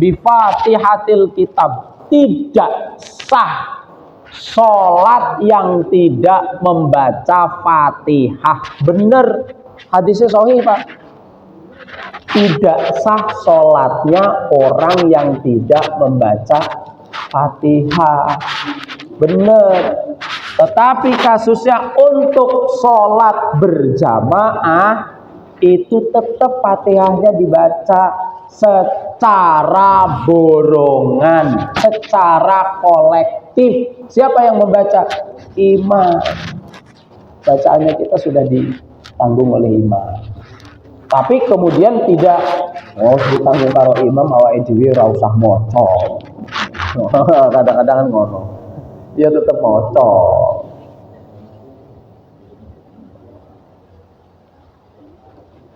bi Fatihatil kitab. Tidak sah sholat yang tidak membaca Fatihah. Bener, hadisnya sahih Pak. Tidak sah sholatnya orang yang tidak membaca Fatihah. Bener. Tetapi kasusnya untuk sholat berjamaah itu tetap Fatihahnya dibaca secara borongan, secara kolektif. Siapa yang membaca? Imam. Bacaannya kita sudah ditanggung oleh imam. Tapi kemudian tidak ditanggung karo imam, awake dhewe ora usah maca. Kadang-kadang kan ngono. Dia tetap maca.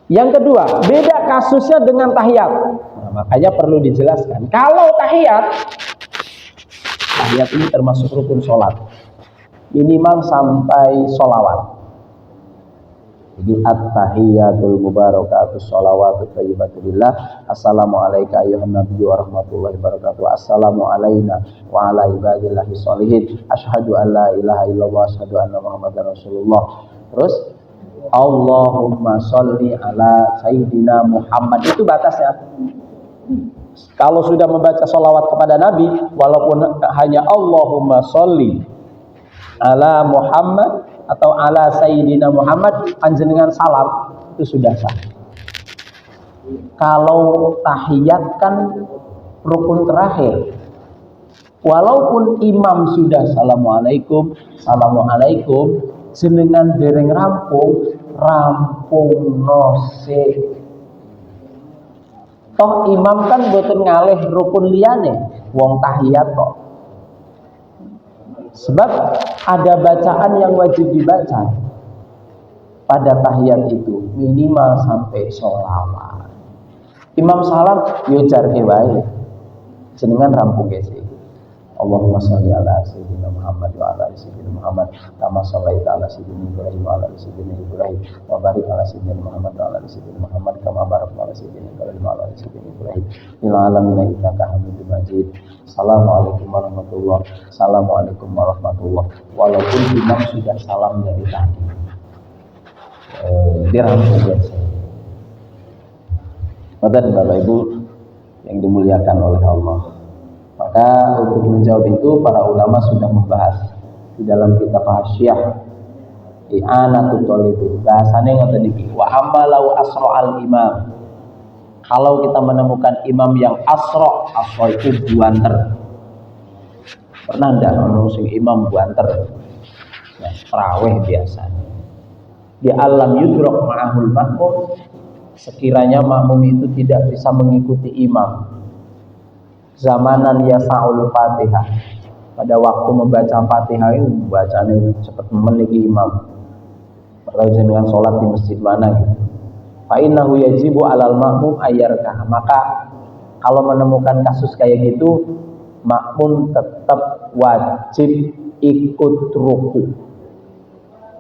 Yang kedua, beda kasusnya dengan tahiyat. Nah, makanya perlu dijelaskan. Kalau tahiyat ini termasuk rukun sholat. Minimal sampai sholawat. Jadi at-tahiyyatul mubarakatus shalawatut thayyibatu lillah. Assalamu alayka ayyuhan nabiyyu wa rahmatullahi wabarakatuh. Assalamu alayna wa ala ibadillahi sholihin. Asyhadu an la ilaha illallah wa asyhadu anna muhammadar rasulullah. Terus Allahumma sholli ala sayyidina Muhammad. Itu batasnya. Kalau sudah membaca sholawat kepada Nabi, walaupun hanya Allahumma sholli ala Muhammad atau ala Sayyidina Muhammad, panjenengan salam, itu sudah sah. Kalau tahiyat kan rukun terakhir, walaupun imam sudah assalamualaikum, assalamualaikum, jenengan dereng rampung nosik. Toh imam kan boten ngalih rukun liyane, wong tahiyat kok. Sebab ada bacaan yang wajib dibaca pada tahiyat itu, minimal sampai sholawat. Imam salam, yo jarke wae. Jenengan rampung guys. Allahumma sholli ala sayyidina Muhammad wa ala sayyidina Muhammad kama shallaita ala sayyidina Ibrahim wa ala sayyidina Ibrahim wa barik ala sayyidina Muhammad wa ala sayyidina Muhammad kama barakta ala sayyidina Ibrahim wa ala sayyidina Ibrahim fil alamin innaka Hamidum Majid. Assalamualaikum warahmatullahi wabarakatuh. Assalamualaikum warahmatullahi wabarakatuh. Walaupun imam sudah salam dari tadi, dirampung biasa. Bapak Ibu yang dimuliakan oleh Allah. Maka untuk menjawab itu para ulama sudah membahas di dalam kitab Hasyiah I'anatul Thalibin. Bahasane ngoten iki, wa ammalau asra'al imam. Kalau kita menemukan imam yang asra itu buanter. Pernah ndak ono sing imam buanter? Ya, tarawih biasanya. Di alam yudrok ma'ahul makmum, sekiranya makmum itu tidak bisa mengikuti imam. Zamanan yasa'ul Fatihah, pada waktu membaca Fatihah itu bacanya cepat meniki imam. Kalau jenengan sholat di masjid mana gitu, fa innahu yajibu 'alal makmum ayyarkah. Maka kalau menemukan kasus kayak gitu, makmum tetap wajib ikut ruku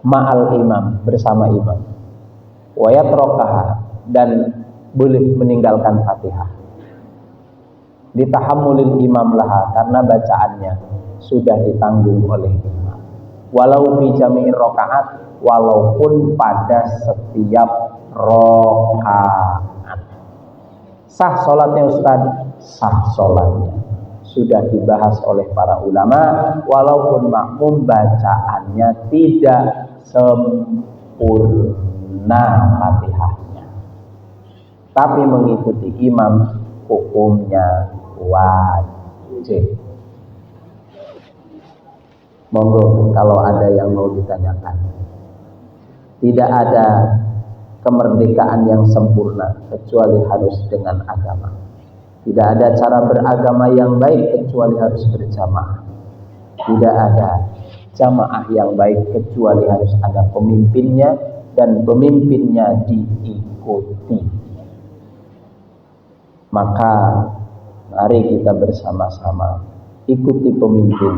ma'al imam, bersama imam. Wa yatrakaha, dan boleh meninggalkan Fatihah. Ditahammulil imam laha, karena bacaannya sudah ditanggung oleh imam. Walau fi jami'ir rakaat, walaupun pada setiap rakaat. Sah sholatnya Ustaz? Sah sholatnya. Sudah dibahas oleh para ulama, walaupun makmum bacaannya tidak sempurna Fatihahnya, tapi mengikuti imam hukumnya wajib. Monggo kalau ada yang mau ditanyakan. Tidak ada kemerdekaan yang sempurna kecuali harus dengan agama. Tidak ada cara beragama yang baik kecuali harus berjamaah. Tidak ada jamaah yang baik kecuali harus ada pemimpinnya, dan pemimpinnya diikuti. Maka mari kita bersama-sama ikuti pemimpin,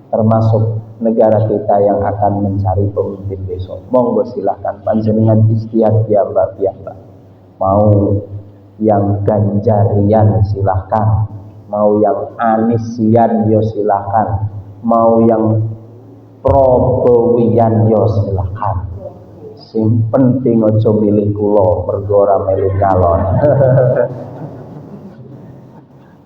termasuk negara kita yang akan mencari pemimpin besok. Monggo silahkan panjenengan istiad piyambak. Mau yang Ganjarian silahkan, mau yang Anisian yo silahkan, mau yang Probowian yo silahkan. Sing penting ojo milih kula mergo ora milih calon.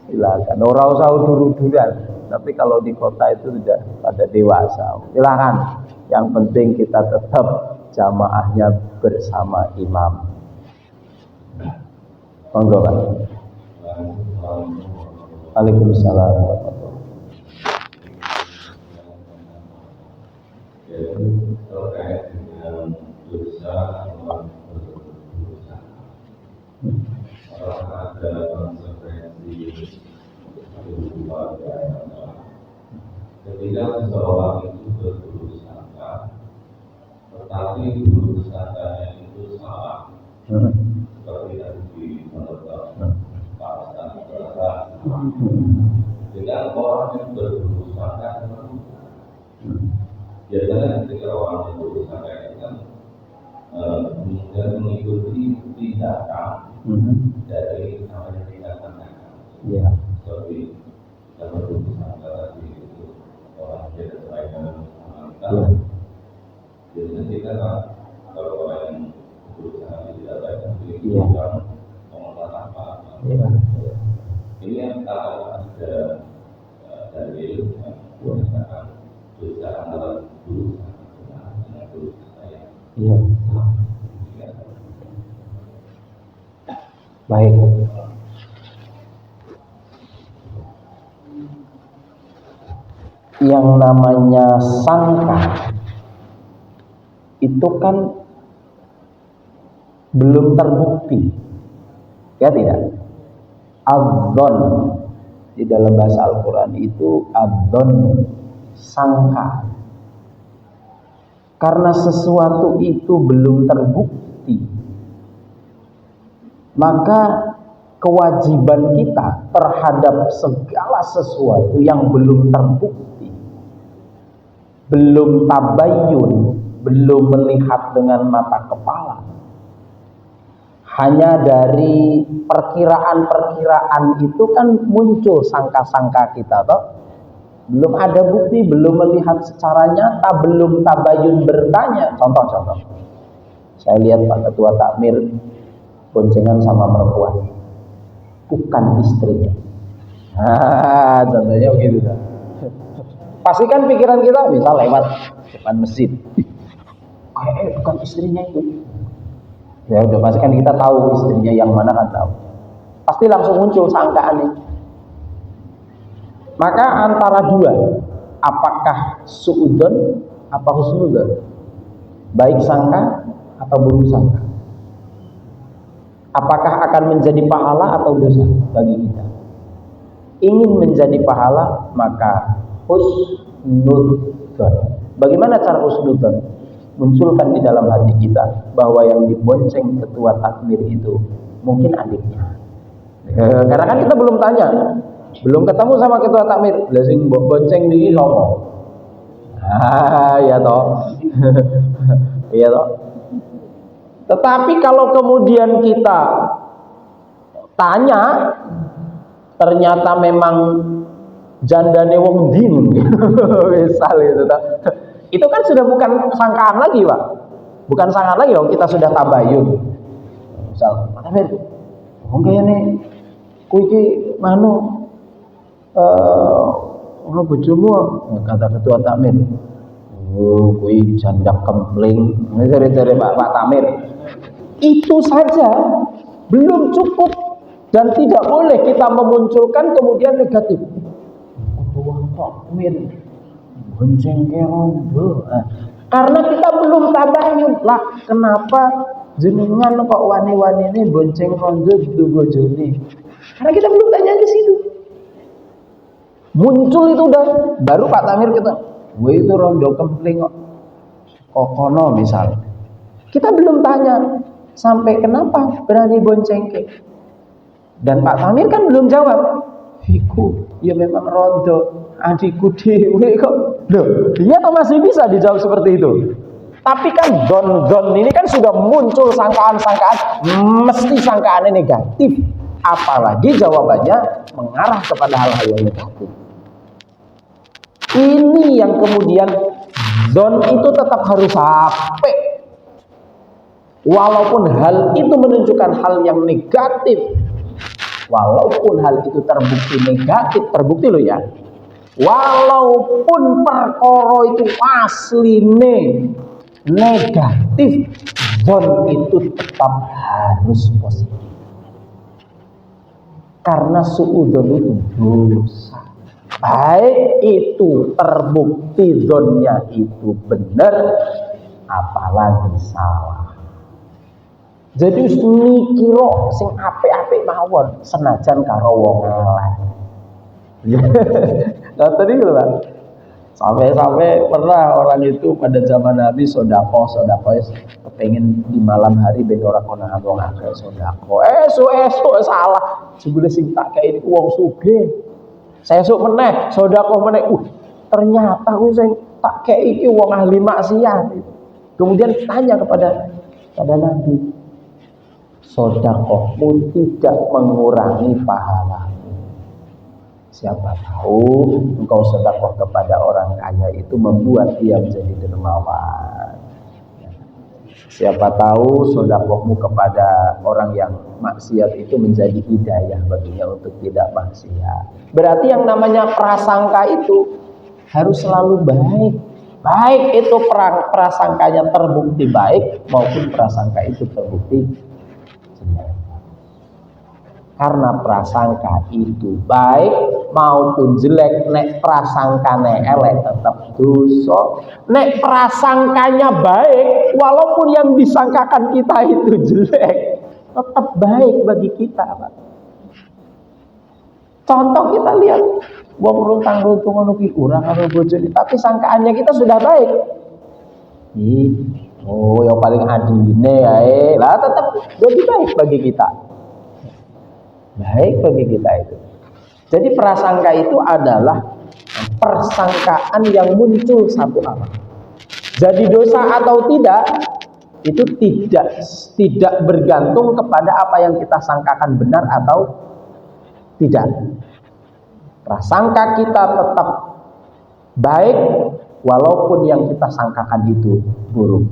Silakan, ora usah udur-uduran. Tapi kalau di kota itu sudah pada dewasa, silakan. Yang penting kita tetap jamaahnya bersama imam. Monggo Pak. Waalaikumsalam warahmatullahi wabarakatuh. Terkait dengan dosa ada konsekuensi ketika seseorang itu berusaha, tetapi berusahanya itu salah, seperti tadi menurut Pak Ustaz, dengan orang yang berusaha, biasanya ketika orang yang berusaha itu kan belakang dari namanya tindakan nakal. Iya. Seperti yang berhubung antara itu orang yang sesuai dengan kita. Iya. Biasanya kita kalau orang yang berusaha tidak baik, Iya. ngomong apa. Iya. Ini yang kalau ada dalil yang mengatakan dosa antara berusaha dengan berusaha yang Iya. tidak. Baik. Yang namanya sangka itu kan belum terbukti, ya tidak? Adzon di dalam bahasa Al-Quran itu adzon, sangka. Karena sesuatu itu belum terbukti, maka kewajiban kita terhadap segala sesuatu yang belum terbukti, belum tabayun, belum melihat dengan mata kepala, hanya dari perkiraan-perkiraan itu kan muncul sangka-sangka kita toh. Belum ada bukti, belum melihat secara nyata, belum tabayun bertanya. Contoh-contoh, saya lihat Pak Ketua Takmir boncengan sama perempuan, bukan istrinya. Contohnya begitu kan. Pastikan pikiran kita bisa lewat depan masjid, bukan istrinya itu. Ya udah, pastikan kita tahu istrinya yang mana kan tahu. Pasti langsung muncul sangkaan ini. Maka antara dua, apakah suudzon apa husnudzon? Baik sangka atau buruk sangka? Apakah akan menjadi pahala atau dosa bagi kita? Ingin menjadi pahala, maka husnudzon. Bagaimana cara husnudzon? Munculkan di dalam hati kita bahwa yang dibonceng ketua takmir itu mungkin adiknya. Karena kan kita belum tanya, belum ketemu sama ketua takmir, sing bonceng niki sapa? Ya toh. Iya toh. Tetapi kalau kemudian kita tanya, ternyata memang jandane wong din, misal itu toh. Itu kan sudah bukan sangkaan lagi, Pak. Bukan sangkaan lagi dong, kita sudah tabayun. Misal, takmir, wong kayane kuwi iki manu ono bojomu, kata ketua takmir. Oh, kuwi janda kempling. Dari Pak Takmir. Itu saja belum cukup dan tidak boleh kita memunculkan kemudian negatif. Ketua takmir bonceng rondo. Karena kita belum tabayun lah, kenapa jenengan kok wani-wani ini bonceng rondo gitu bojone? Karena kita belum tanya di situ. Muncul itu udah baru Pak Takmir kita, wah itu rondo kempling kok kokono misal. Kita belum tanya sampai kenapa berani bonceng ke. Dan Pak Takmir kan belum jawab. Iku ya memang rondo adikku dewe kok. Loh, dia tuh masih bisa dijawab seperti itu. Tapi kan don ini kan sudah muncul sangkaan-sangkaan, mesti sangkaannya negatif. Apalagi jawabannya mengarah kepada hal-hal yang negatif. Ini yang kemudian don itu tetap harus sampai. Walaupun hal itu menunjukkan hal yang negatif, walaupun hal itu terbukti negatif, terbukti loh ya. Walaupun perkara itu asline negatif, don itu tetap harus positif. Karena suudzon itu dosa. Baik itu terbukti zonnya itu benar, apalagi salah. Jadi mikiro sing apik-apik mawon senajan karo wong elek. Nah tadi gitu Pak. Sampai pernah orang itu pada zaman Nabi sodako kepengen di malam hari ben ora konangan wong akeh sodako. Esuk salah. Jebule sing tak kayak ini wong sugih. Sesuk meneh sodako meneh. Ternyata kuwi sing tak kayak iki wong ahli maksiat. Kemudian tanya kepada Nabi, sedekahmu tidak mengurangi pahala. Siapa tahu engkau sedekah kepada orang kaya itu membuat dia menjadi dermawan. Siapa tahu sedekahmu kepada orang yang maksiat itu menjadi hidayah baginya untuk tidak maksiat. Berarti yang namanya prasangka itu harus selalu baik. Baik itu prasangkanya terbukti baik maupun prasangka itu terbukti jelek. Karena prasangka itu baik maupun jelek, nek prasangkane elek tetap dosa. Nek prasangkanya baik, walaupun yang disangkakan kita itu jelek, tetap baik bagi kita, Pak. Contoh kita lihat, wong runtang runtung ngono ki urang karo bojone, tapi sangkaannya kita sudah baik. Oh, yang paling adine yae. Lah tetap jadi baik bagi kita. Baik bagi kita itu. Jadi prasangka itu adalah persangkaan yang muncul satu arah. Jadi dosa atau tidak itu tidak bergantung kepada apa yang kita sangkakan benar atau tidak. Prasangka kita tetap baik walaupun yang kita sangkakan itu buruk.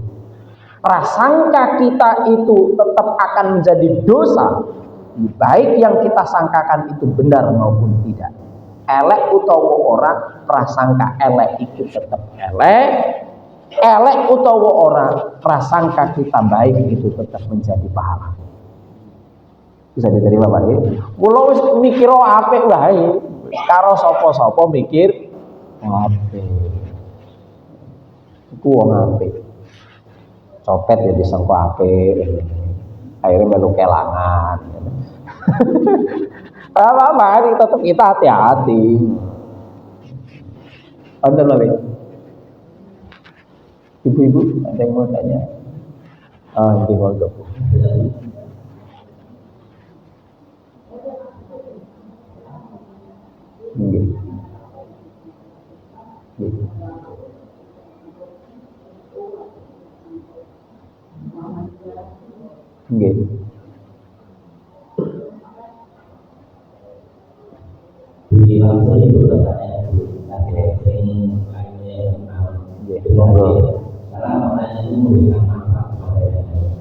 Prasangka kita itu tetap akan menjadi dosa baik yang kita sangkakan itu benar maupun tidak. Elek utawa orang, prasangka elek itu tetap elek. Elek utawa orang, prasangka kita baik itu tetap menjadi pahala. Bisa diterima Pak ya? Kula wis mikir apik wae. Karo sapa-sapa mikir apik. Iku wong apik. Copet ya disangka apik. Akhirnya melu kelangan. Apa-apa, tetap kita hati-hati. Wonten lho. Ibu-ibu ada yang mau tanya? Ini monggo. Nggih. Nggih. Di bangsa itu katanya sering lainnya Monggo. karena orang itu memberikan manfaat kepada yang lain.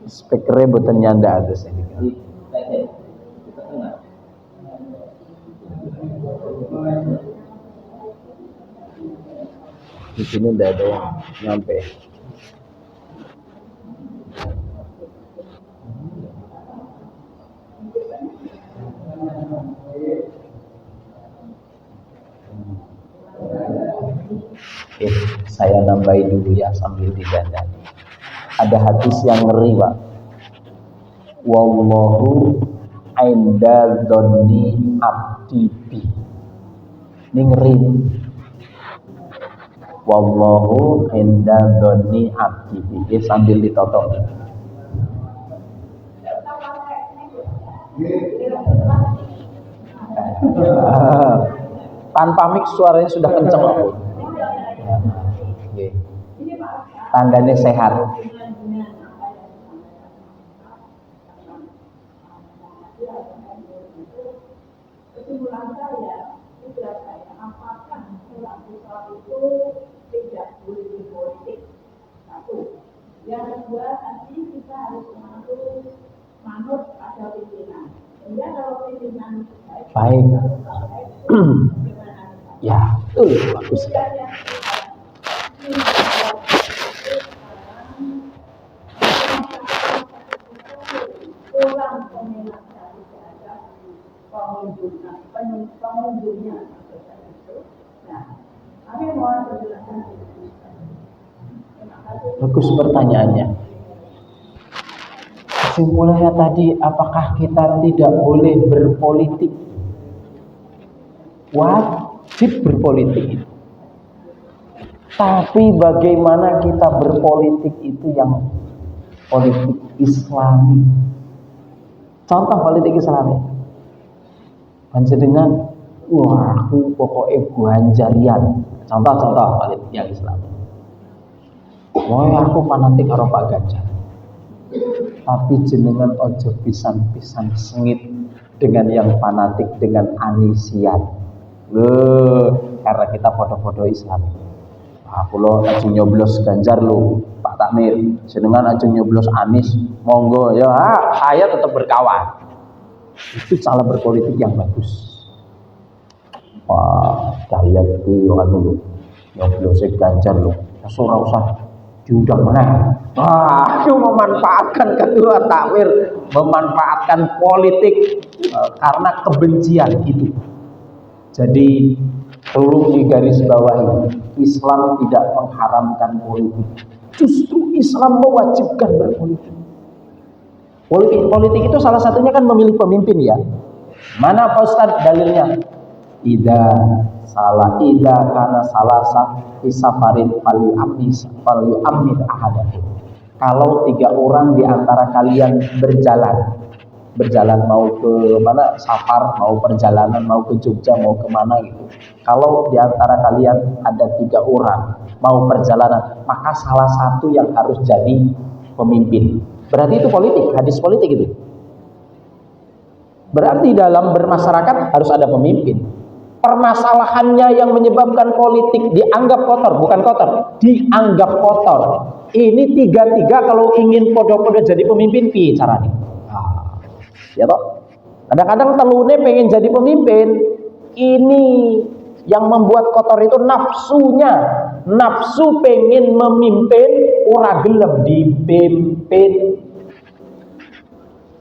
Speakernya boten nyanda ada saya. Jadi kita dengar. Di sini tidak ada yang nyampe. Oke, saya nambahin dulu ya sambil digandani. Ada hadis yang ngeri, Pak. Wallahu inda dzanni abdi bi. Ini ngeri nih. Wallahu inda dzanni abdi bi. Sambil ditotok. Tanpa mix suaranya sudah kenceng loh. Tandanya sehat. Kesimpulan saya, apakah sholat itu tidak boleh dipolitik? Satu. Yang kedua, tadi kita harus manut pada pimpinan. Sehingga kalau pimpinan Baik. Ya, bagus. Kurang peminat dari pengunjungnya itu. Nah, kami mohon penjelasan. Bagus pertanyaannya. Kesimpulannya tadi, apakah kita tidak boleh berpolitik? Wajib berpolitik. Tapi bagaimana kita berpolitik itu yang politik Islami? Contoh politik Islami. Panjenengan, wah aku pokoknya ganjarian. Contoh politik yang Islami. Wah aku fanatik karo Pak Ganjar. Tapi jenengan ojo pisan-pisan sengit dengan yang fanatik, dengan anisian. Karena kita podo-podo Islam. Kula ajeng nyoblos Ganjar lho, Pak Takmir. Jenengan ajeng nyoblos Anies, monggo ya. Saya tetap berkawan. Itu cara berpolitik yang bagus. Wah, daya itu anu lho. Nyoblos Ganjar lho. Ora usah diundang meneh. Itu memanfaatkan ketua Takmir, memanfaatkan politik karena kebencian itu. Jadi perlu digarisbawahi, Islam tidak mengharamkan politik. Justru Islam mewajibkan berpolitik. Politik itu salah satunya kan memilih pemimpin ya. Mana Pak Ustadz dalilnya? Ida karena salasa isafarin falyu amir ahadahu. Kalau 3 orang di antara kalian berjalan mau ke mana, safar, mau perjalanan, mau ke Jogja, mau kemana gitu. Kalau di antara kalian ada 3 orang mau perjalanan, maka salah satu yang harus jadi pemimpin. Berarti itu politik, hadis politik itu. Berarti dalam bermasyarakat harus ada pemimpin. Permasalahannya yang menyebabkan politik dianggap kotor, bukan kotor, dianggap kotor. Ini 3 kalau ingin podo-podo jadi pemimpin, piye caranya? Ya toh, kadang-kadang telune pengen jadi pemimpin. Ini yang membuat kotor itu nafsunya. Nafsu pengen memimpin, ora gelem dipimpin.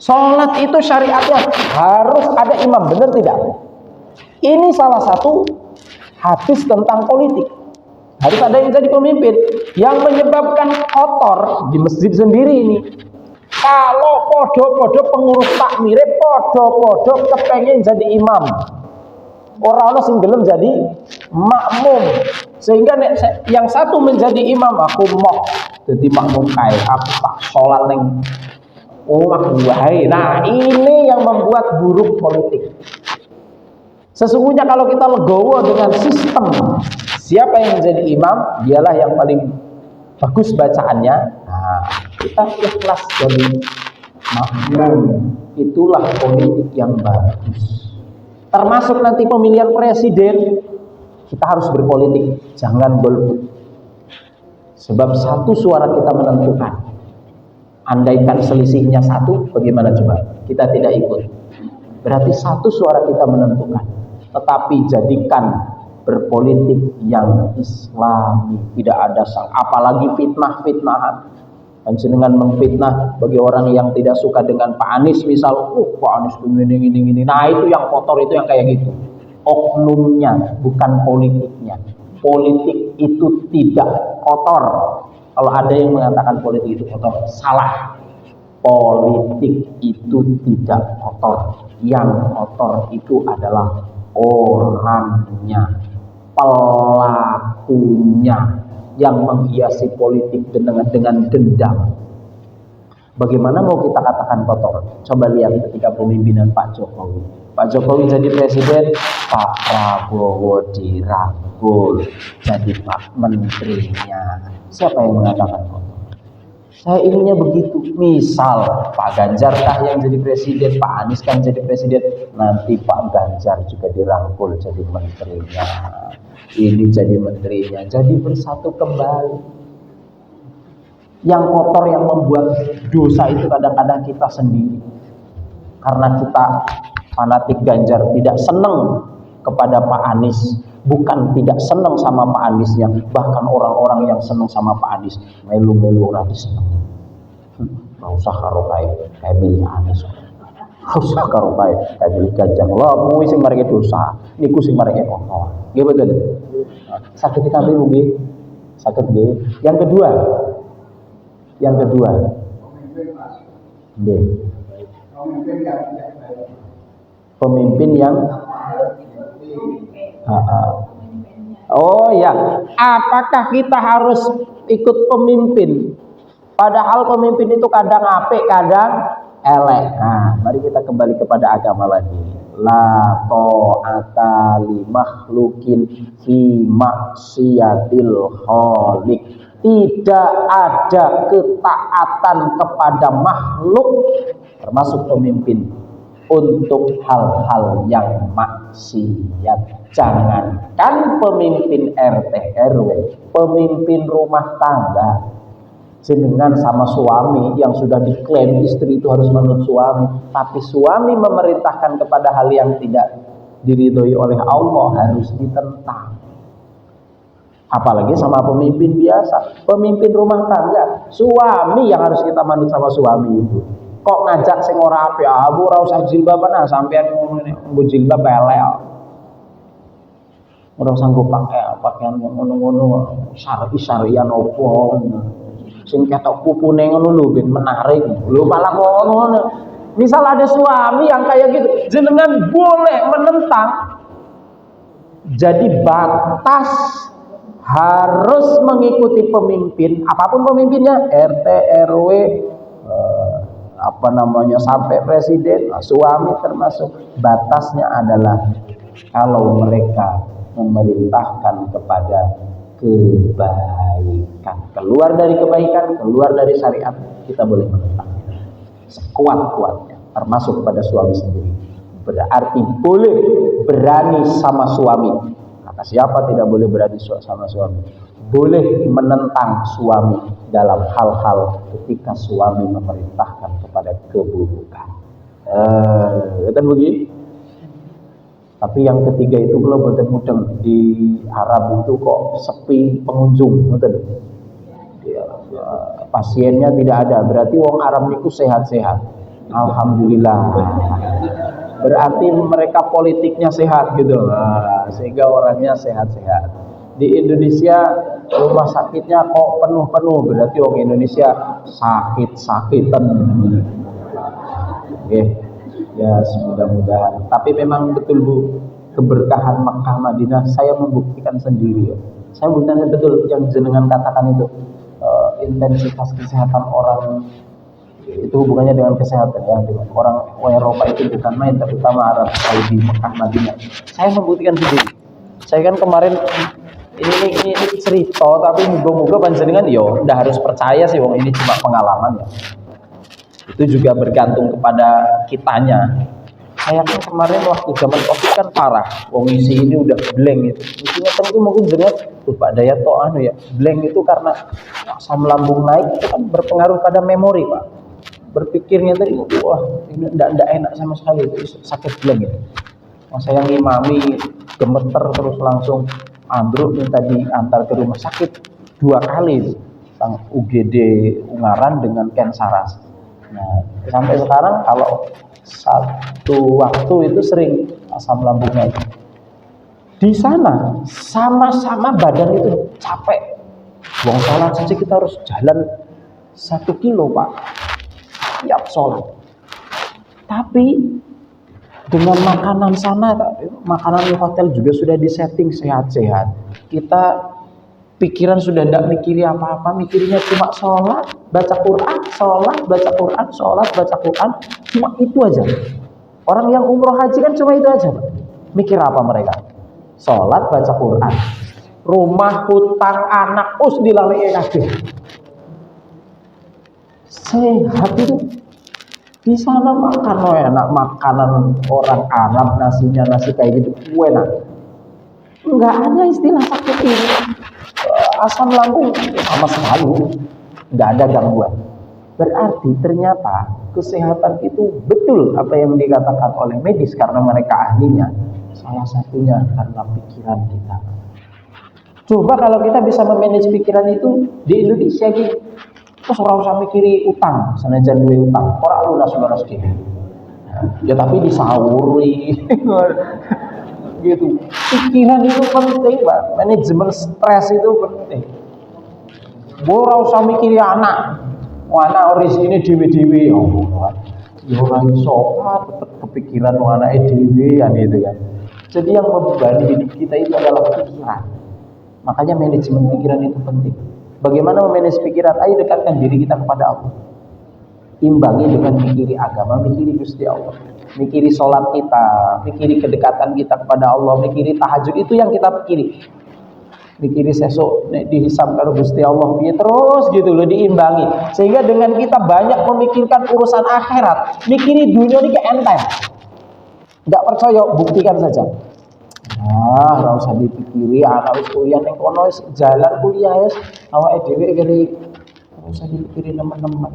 Sholat itu syariatnya harus ada imam, benar tidak? Ini salah satu hadis tentang politik. Harus ada yang jadi pemimpin. Yang menyebabkan kotor di masjid sendiri ini, kalau podo-podo pengurus takmire, podo-podo kepengen jadi imam, orang-orang sing gelem jadi makmum, sehingga yang satu menjadi imam, aku mau jadi makmum kae, aku tak sholat neng omah wae. Nah, ini yang membuat buruk politik. Sesungguhnya kalau kita legowo dengan sistem siapa yang menjadi imam, dialah yang paling bagus bacaannya. Nah, kita ikhlas jadi makmum. Itulah politik yang bagus. Termasuk nanti pemilihan presiden, kita harus berpolitik, jangan golput. Sebab satu suara kita menentukan. Andaikan selisihnya 1, bagaimana coba? Kita tidak ikut. Berarti 1 suara kita menentukan. Tetapi jadikan berpolitik yang Islami, tidak ada apalagi fitnah-fitnahan. Dan dengan memfitnah bagi orang yang tidak suka dengan Pak Anies, misal, Pak Anies gini. Nah, itu yang kotor, itu yang kayak gitu. Oknumnya, bukan politiknya. Politik itu tidak kotor. Kalau ada yang mengatakan politik itu kotor, salah. Politik itu tidak kotor. Yang kotor itu adalah orangnya, pelakunya yang menghiasi politik dengan dendam. Bagaimana mau kita katakan kotor? Coba lihat ketika pemimpinan Pak Jokowi. Pak Jokowi jadi presiden, Pak Prabowo dirangkul jadi Pak Menterinya. Siapa yang mengatakan kotor? Saya inginnya begitu. Misal Pak Ganjar kah yang jadi presiden, Pak Anies kan jadi presiden, nanti Pak Ganjar juga dirangkul jadi menterinya, ini jadi menterinya, jadi bersatu kembali. Yang kotor, yang membuat dosa itu kadang-kadang kita sendiri, karena kita fanatik Ganjar, tidak senang kepada Pak Anies. Bukan tidak senang sama Pak Aniesnya, bahkan orang-orang yang senang sama Pak Anies melu-melu ora diseneng. Nggak usah karo kayak milih Anies. Nggak usah karo kayak milih Ganjar. Lah kuwi sing mareke dosa, niku sing mareke kotor. Nggih betul. Saged kita piye nggih? Saged nggih. Yang kedua. Nggih. Pemimpin yang oh ya, apakah kita harus ikut pemimpin? Padahal pemimpin itu kadang apik, kadang elek. Nah, mari kita kembali kepada agama lagi. La ta'ata li makhlukin fi maksiatil khaliq. tidak ada ketaatan kepada makhluk termasuk pemimpin untuk hal-hal yang maksiat. Jangankan pemimpin RT RW, pemimpin rumah tangga, jenengan sama suami yang sudah diklaim istri itu harus menurut suami, tapi suami memerintahkan kepada hal yang tidak diridhoi oleh Allah, harus ditentang. Apalagi sama pemimpin biasa, pemimpin rumah tangga, suami yang harus kita manut sama suami itu. Kok ngajak sing ora apik, abu ora usah jilbaban sampean nggo jilbab elek. Ora usah nggo pakaian ngono-ngono syar'ian opo. Sing ketok pupune ngono lho ben menarik. Lho malah ngono. Misal ada suami yang kayak gitu, jenengan boleh menentang. Jadi batas harus mengikuti pemimpin, apapun pemimpinnya, RT, RW, sampai presiden, suami termasuk. Batasnya adalah kalau mereka memerintahkan kepada kebaikan, keluar dari kebaikan, keluar dari syariat, kita boleh menentang sekuat-kuatnya, termasuk pada suami sendiri. Berarti boleh berani sama suami. Kata siapa tidak boleh berani sama suami? Boleh menentang suami dalam hal-hal ketika suami memerintahkan kepada keburukan. Kan begitu? Tapi yang ketiga itu kalau boten mudeng, di Arab itu kok sepi pengunjung, betul? Pasiennya tidak ada, berarti wong Arab niku sehat-sehat. Alhamdulillah. Berarti mereka politiknya sehat gitu, sehingga orangnya sehat-sehat. Di Indonesia rumah sakitnya kok penuh-penuh, berarti wong Indonesia sakit-sakitan. Oke. Ya, mudah-mudahan. Tapi memang betul Bu, keberkahan Makkah Madinah saya membuktikan sendiri ya. Saya buktikan betul yang jenengan katakan itu, intensitas kesehatan orang itu hubungannya dengan kesehatan ya, dengan orang Eropa itu bukan main, terutama Arab Saudi, Makkah Madinah. Saya membuktikan sendiri. Saya kan kemarin ini cerita, tapi moga-moga panjenengan yo ndak harus percaya sih wong ini cuma pengalaman ya. Itu juga bergantung kepada kitanya. Saya kan kemarin waktu zaman Covid kan parah, wong isi ini udah blank itu. Isinya tentu mungkin jenengan Pak Dayat ya, blank itu karena asam lambung naik itu kan berpengaruh pada memori Pak. Berpikirnya tadi, wah ini enggak enak sama sekali, itu sakit blank itu. Saya ngimami gemeter terus langsung ambruk, minta diantar ke rumah sakit 2 kali, sang UGD Ungaran dengan Kensaras. Nah, sampai sekarang kalau satu waktu itu sering asam lambung naik. Di sana sama-sama badan itu capek. Buang sholat saja kita harus jalan 1 kilo Pak, tiap sholat. Tapi dengan makanan sana, makanan di hotel juga sudah disetting sehat-sehat. Kita pikiran sudah tidak mikiri apa-apa, mikirnya cuma sholat, baca Quran, sholat, baca Quran, sholat, baca Quran, cuma itu aja. Orang yang umroh haji kan cuma itu aja. Mikir apa mereka? Sholat, baca Quran, rumah, hutang, anak, dilalui kabeh. Sehat itu. Di sana makan enak, makanan orang Arab, nasinya nasi kayak gitu, enak. Enggak ada istilah sakit ini. Asam lambung sama sekali nggak ada gangguan. Berarti ternyata kesehatan itu betul apa yang dikatakan oleh medis karena mereka ahlinya. Salah satunya karena pikiran kita. Coba kalau kita bisa memanage pikiran itu di Indonesia gitu, terus orang usah mikiri utang, senajan duwe utang, orang lunas gitu. Ya tapi disauri. Gitu. Pikiran itu penting, Pak. Manajemen stres itu penting. Ora usah mikiri anak. Anak rezekine dhewe-dhewe ya ora iso, tetep kepikiran anake dhewe gitu kan. Jadi yang membebani hidup kita itu adalah pikiran. Makanya manajemen pikiran itu penting. Bagaimana memanage pikiran? Ayo dekatkan diri kita kepada Allah. Imbangi dengan mikiri agama, mikiri Gusti Allah, mikiri sholat kita, mikiri kedekatan kita kepada Allah, mikiri tahajud, itu yang kita pikiri. mikiri sesuk nek dihisab karo Gusti Allah piye terus gitu loh, diimbangi. Sehingga dengan kita banyak memikirkan urusan akhirat, mikiri dunia ini enteng. Enggak percaya, buktikan saja. Ora usah dipikiri, anak wis kuliah ning kono wis jalan kuliah wis, awake dhewe kene ora usah dipikiri teman-teman.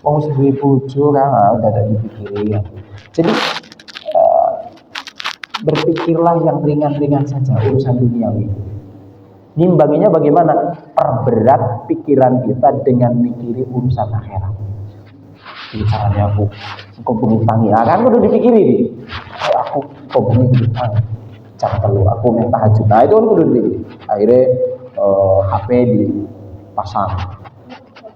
Wong wis duwe bojo kan udah dipikiri. Jadi berpikirlah yang ringan-ringan saja urusan duniawi. Nimbanginya bagaimana? Perberat pikiran kita dengan mikiri urusan akhirat. Ini caranya aku bengi-bengi. Nah, kan kudu dipikiri nih. Aku bengi-bengi. Jangan perlu aku minta tahajud. Nah, itu kan kudu dipikiri. Akhirnya HP dipasang.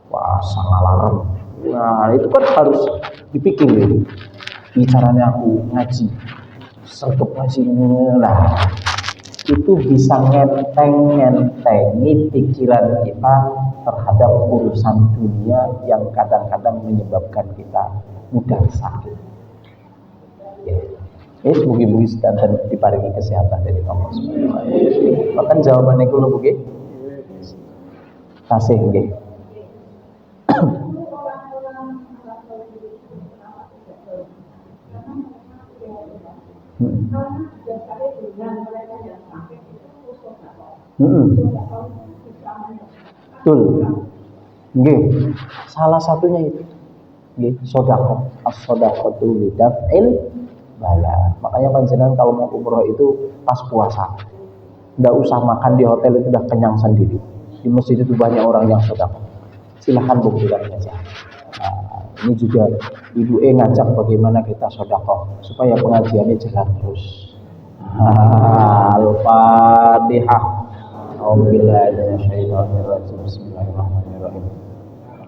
Pasang alarm. Nah, itu kan harus dipikiri. Ini caranya aku ngaji. Sertup ngaji. Nah, itu bisa ngenteng-ngentengi pikiran kita terhadap urusan dunia yang kadang-kadang menyebabkan kita mudah sakit. Ya, mugi-mugi dan diparingi kesehatan dari Allah Subhanahu wa taala. Makan jawabannya kula mugi. Kasih nggih. Betul. Nggih. Salah satunya itu. Nggih, sedekah. As-shadaqatu lidaf'il bala. Makanya panjenengan kalau mau umroh itu pas puasa. Enggak usah makan di hotel, itu udah kenyang sendiri. Di masjid itu banyak orang yang sedekah. Silahkan buktikan saja. Nah, ini juga Ibu ngajak bagaimana kita sedekah supaya pengajiannya jalan terus. Al-Fatihah. A'udzubillahi minasyaitonir rajim. Bismillahirrahmanirrahim.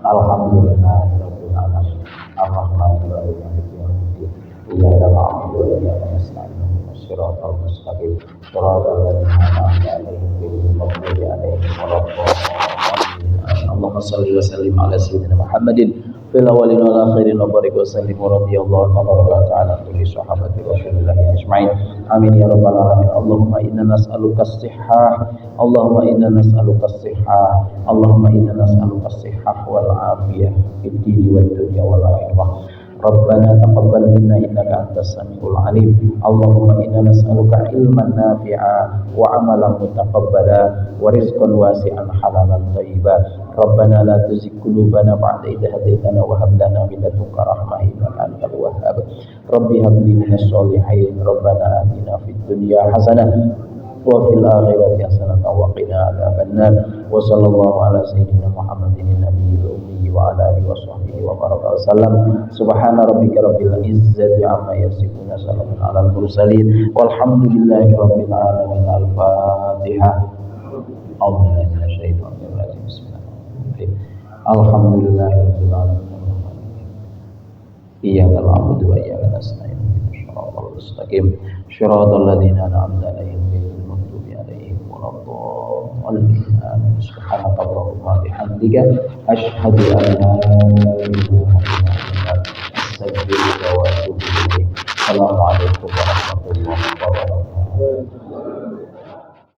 Alhamdulillahirabbil alamin. Arrahmanir rahim. Maliki yaumiddin. Iyyaka na'budu wa iyyaka nasta'in. Shiratal mustaqim. Shiratal ladzina an'amta 'alaihim ghairil maghdubi 'alaihim waladdallin. Allahumma shalli wa sallim ala sayyidina Muhammadin fil awwalin wal akhirin wa barik wa sallim wa radiyallahu ta'ala an sahabati Rasulillah ajma'in. Amin ya rabbal alamin. Allahumma inna nas'aluka as-sihhah. Allahumma inna nas'aluka as-sihhah. Allahumma inna nas'aluka as-sihhah wal afiyah fid dini wad dunya wal akhirah. Rabbana taqabbal minna innaka antas samiul alim. Allahumma inna nas'aluka ilman nafi'a wa amalan mutaqabbala wa rizqan wasi'an halalan thayyiban. Rabbana la tuzigh qulubana ba'da idh hadaytana wa hab lana min ladunka rahmah innaka antal wahhab. Rabbi hab li minas sholihin. Rabbana atina fid dunya hasanah wa fil akhirati hasanah wa qina adzabannar. Wa sallallahu ala sayyidina Muhammadin nabiyil ummi wa ala alihi wa sahbihi wa baraka wasallam. Subhana rabbika rabbil izzati amma yasifun, salamun alal mursalin walhamdulillahi rabbil alamin. Al-Fatihah. A'udzubillahi minasyaitonir rajim. Alhamdulillahirabbil alamin. Iyyaka na'budu wa iyyaka nasta'in. Shiratal mustaqim. Shiratal ladzina an'amta 'alaihim ghairil maghdubi 'alaihim waladdallin. Amin. Subhanaka Allahumma bihamdika asyhadu an la ilaha illa anta astaghfiruka wa atubu ilaik. Assalamualaikum warahmatullahi wabarakatuh.